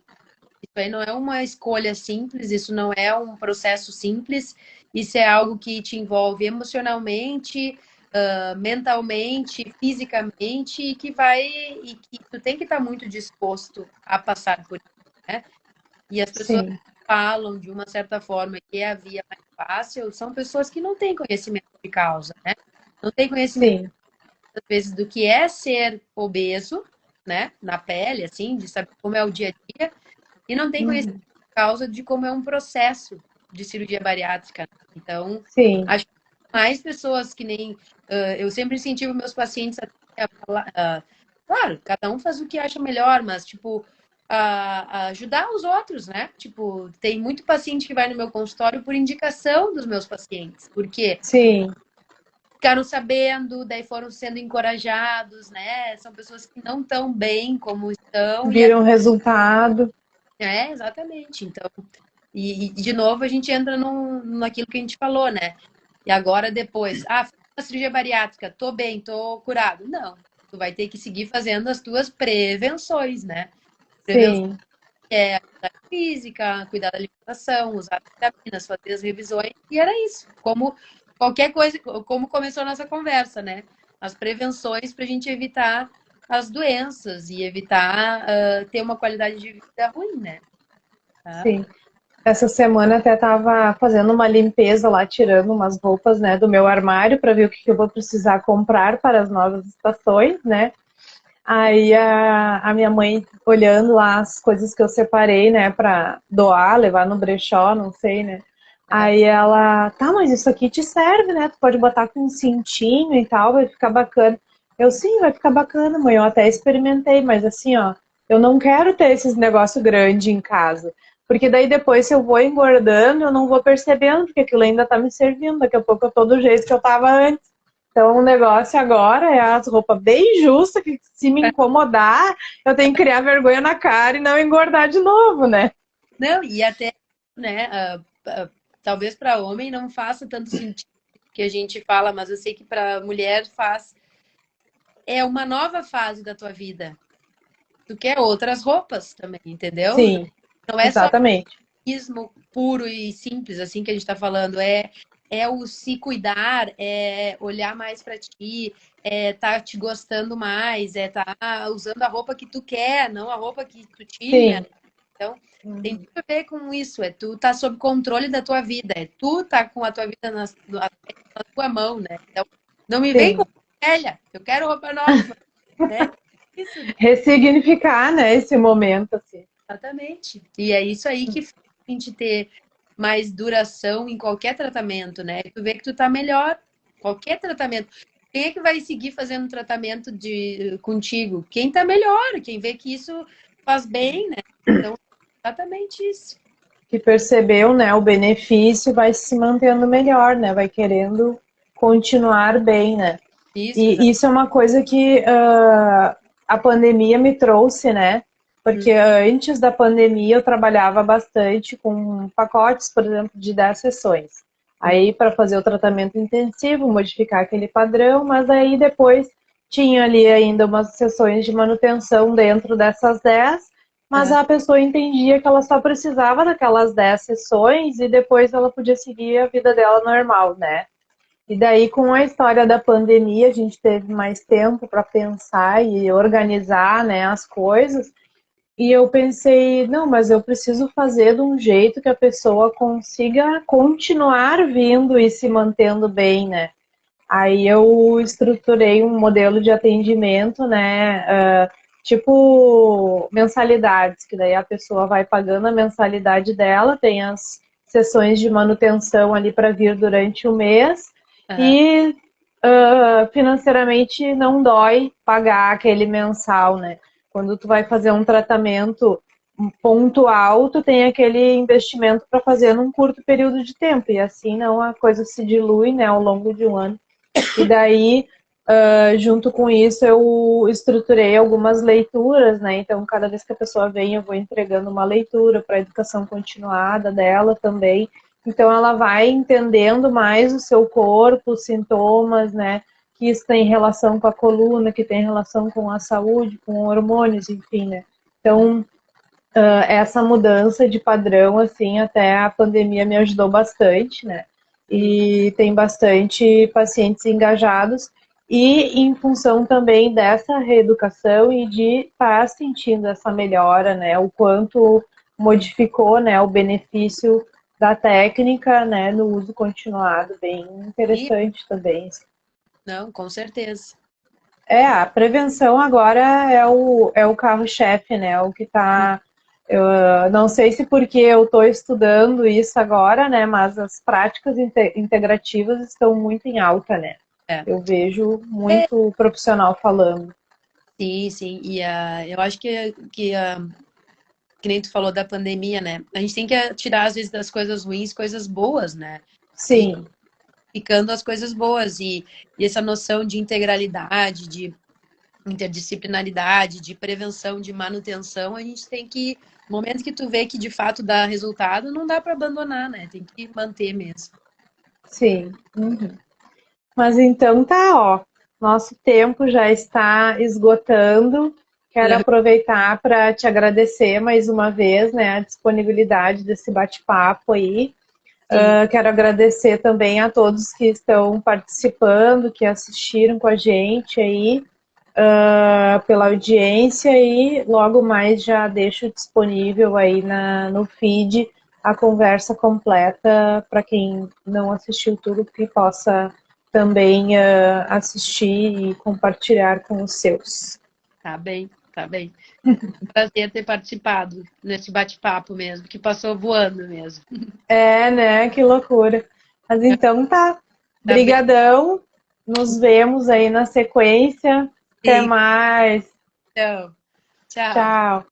Speaker 2: isso aí não é uma escolha simples, isso não é um processo simples, isso é algo que te envolve emocionalmente, mentalmente, fisicamente, e que tu tem que estar muito disposto a passar por isso, né? E as pessoas
Speaker 3: sim,
Speaker 2: falam de uma certa forma que é a via mais fácil, são pessoas que não têm conhecimento de causa, né? Não têm conhecimento,
Speaker 3: sim.
Speaker 2: às vezes, do que é ser obeso, né? Na pele, assim, de saber como é o dia a dia, e não tem conhecimento
Speaker 3: Uhum.
Speaker 2: de causa de como é um processo de cirurgia bariátrica. Então,
Speaker 3: Sim,
Speaker 2: acho que mais pessoas que nem. Eu sempre incentivo meus pacientes a falar. Claro, cada um faz o que acha melhor, mas, tipo, a ajudar os outros, né? Tipo, tem muito paciente que vai no meu consultório por indicação dos meus pacientes, porque
Speaker 3: sim.
Speaker 2: ficaram sabendo, daí foram sendo encorajados, né? São pessoas que não estão bem como estão,
Speaker 3: Viram resultado.
Speaker 2: exatamente. Então, de novo a gente entra naquilo que a gente falou, né? E agora depois, fiz uma cirurgia bariátrica, tô bem, tô curado. Não, tu vai ter que seguir fazendo as tuas prevenções, né? Prevenção
Speaker 3: Sim,
Speaker 2: é atividade física, cuidar da alimentação, usar vitaminas, fazer as revisões, e era isso. Como qualquer coisa, como começou a nossa conversa, né? As prevenções para a gente evitar as doenças e evitar ter uma qualidade de vida ruim, né? Tá?
Speaker 3: sim. Essa semana até estava fazendo uma limpeza lá, tirando umas roupas, né, do meu armário para ver o que eu vou precisar comprar para as novas estações, né? Aí a minha mãe olhando lá as coisas que eu separei, né, para doar, levar no brechó, não sei, né? Aí ela, tá, mas isso aqui te serve, né? Tu pode botar com um cintinho e tal, vai ficar bacana. Eu, sim, vai ficar bacana, mãe. Eu até experimentei, mas assim, ó, eu não quero ter esses negócio grande em casa. Porque daí depois, se eu vou engordando, eu não vou percebendo, porque aquilo ainda tá me servindo. Daqui a pouco eu tô do jeito que eu tava antes. Então, o negócio agora é as roupas bem justas, que se me incomodar, eu tenho que criar vergonha na cara e não engordar de novo, né?
Speaker 2: Não, e até, né, talvez para homem não faça tanto sentido que a gente fala, mas eu sei que para mulher faz. É uma nova fase da tua vida. Tu quer outras roupas também, entendeu?
Speaker 3: Sim,
Speaker 2: Não é só
Speaker 3: exatamente.
Speaker 2: ismo puro e simples, assim que a gente está falando, é o se cuidar, é olhar mais para ti, é tá te gostando mais, é tá usando a roupa que tu quer, não a roupa que tu tinha.
Speaker 3: Sim.
Speaker 2: Então, tem
Speaker 3: Uhum.
Speaker 2: tudo a ver com isso, é tu tá sob controle da tua vida, é tu tá com a tua vida na tua mão, né? Então, não me vem com
Speaker 3: Sim.
Speaker 2: velha, eu quero roupa nova, né? Isso,
Speaker 3: Ressignificar, né, esse momento, assim.
Speaker 2: exatamente. E é isso aí que faz a gente ter mais duração em qualquer tratamento, né? Tu vê que tu tá melhor, qualquer tratamento. Quem é que vai seguir fazendo tratamento contigo? Quem tá melhor, quem vê que isso faz bem, né? Então, exatamente isso.
Speaker 3: Que percebeu, né, o benefício vai se mantendo melhor, né, vai querendo continuar bem, né.
Speaker 2: Isso,
Speaker 3: E isso é uma coisa que a pandemia me trouxe, né, porque antes da pandemia eu trabalhava bastante com pacotes, por exemplo, de 10 sessões. Aí para fazer o tratamento intensivo, modificar aquele padrão, mas aí depois tinha ali ainda umas sessões de manutenção dentro dessas 10, mas a pessoa entendia que ela só precisava daquelas 10 sessões e depois ela podia seguir a vida dela normal, né? E daí, com a história da pandemia, a gente teve mais tempo para pensar e organizar, né, as coisas. E eu pensei, não, mas eu preciso fazer de um jeito que a pessoa consiga continuar vindo e se mantendo bem, né? Aí eu estruturei um modelo de atendimento, né? Tipo mensalidades, que daí a pessoa vai pagando a mensalidade dela, tem as sessões de manutenção ali para vir durante o mês e financeiramente não dói pagar aquele mensal, né? Quando tu vai fazer um tratamento pontual, tu tem aquele investimento para fazer num curto período de tempo, e assim não a coisa se dilui, né, ao longo de um ano. E daí, junto com isso, eu estruturei algumas leituras, né? Então, cada vez que a pessoa vem, eu vou entregando uma leitura para a educação continuada dela também. Então, ela vai entendendo mais o seu corpo, os sintomas, né? Que isso tem relação com a coluna, que tem relação com a saúde, com hormônios, enfim, né? Então, essa mudança de padrão, assim, até a pandemia me ajudou bastante, né? E tem bastante pacientes engajados e em função também dessa reeducação e de estar sentindo essa melhora, né? O quanto modificou, né, o benefício da técnica, né, no uso continuado, bem interessante também.
Speaker 2: Não, com certeza.
Speaker 3: A prevenção agora é o carro-chefe, né? O que está. Eu não sei se porque eu estou estudando isso agora, né? Mas as práticas integrativas estão muito em alta, né? Eu vejo muito profissional falando.
Speaker 2: Sim, sim. E eu acho que nem tu falou da pandemia, né? A gente tem que tirar, às vezes, das coisas ruins, coisas boas, né?
Speaker 3: Sim.
Speaker 2: Ficando as coisas boas. E essa noção de integralidade, de interdisciplinaridade, de prevenção, de manutenção, a gente tem que, no momento que tu vê que de fato dá resultado, não dá para abandonar, né? Tem que manter mesmo.
Speaker 3: Sim. Uhum. Mas então tá, ó. Nosso tempo já está esgotando. Quero aproveitar para te agradecer mais uma vez, né, a disponibilidade desse bate-papo aí. Quero agradecer também a todos que estão participando, que assistiram com a gente aí, pela audiência, e logo mais já deixo disponível aí no feed a conversa completa para quem não assistiu tudo, que possa também assistir e compartilhar com os seus.
Speaker 2: Tá bem, tá bem. Prazer ter participado nesse bate-papo mesmo, que passou voando mesmo.
Speaker 3: Né? Que loucura. Mas então tá. Brigadão. Nos vemos aí na sequência. Até mais.
Speaker 2: Então, tchau.
Speaker 3: Tchau.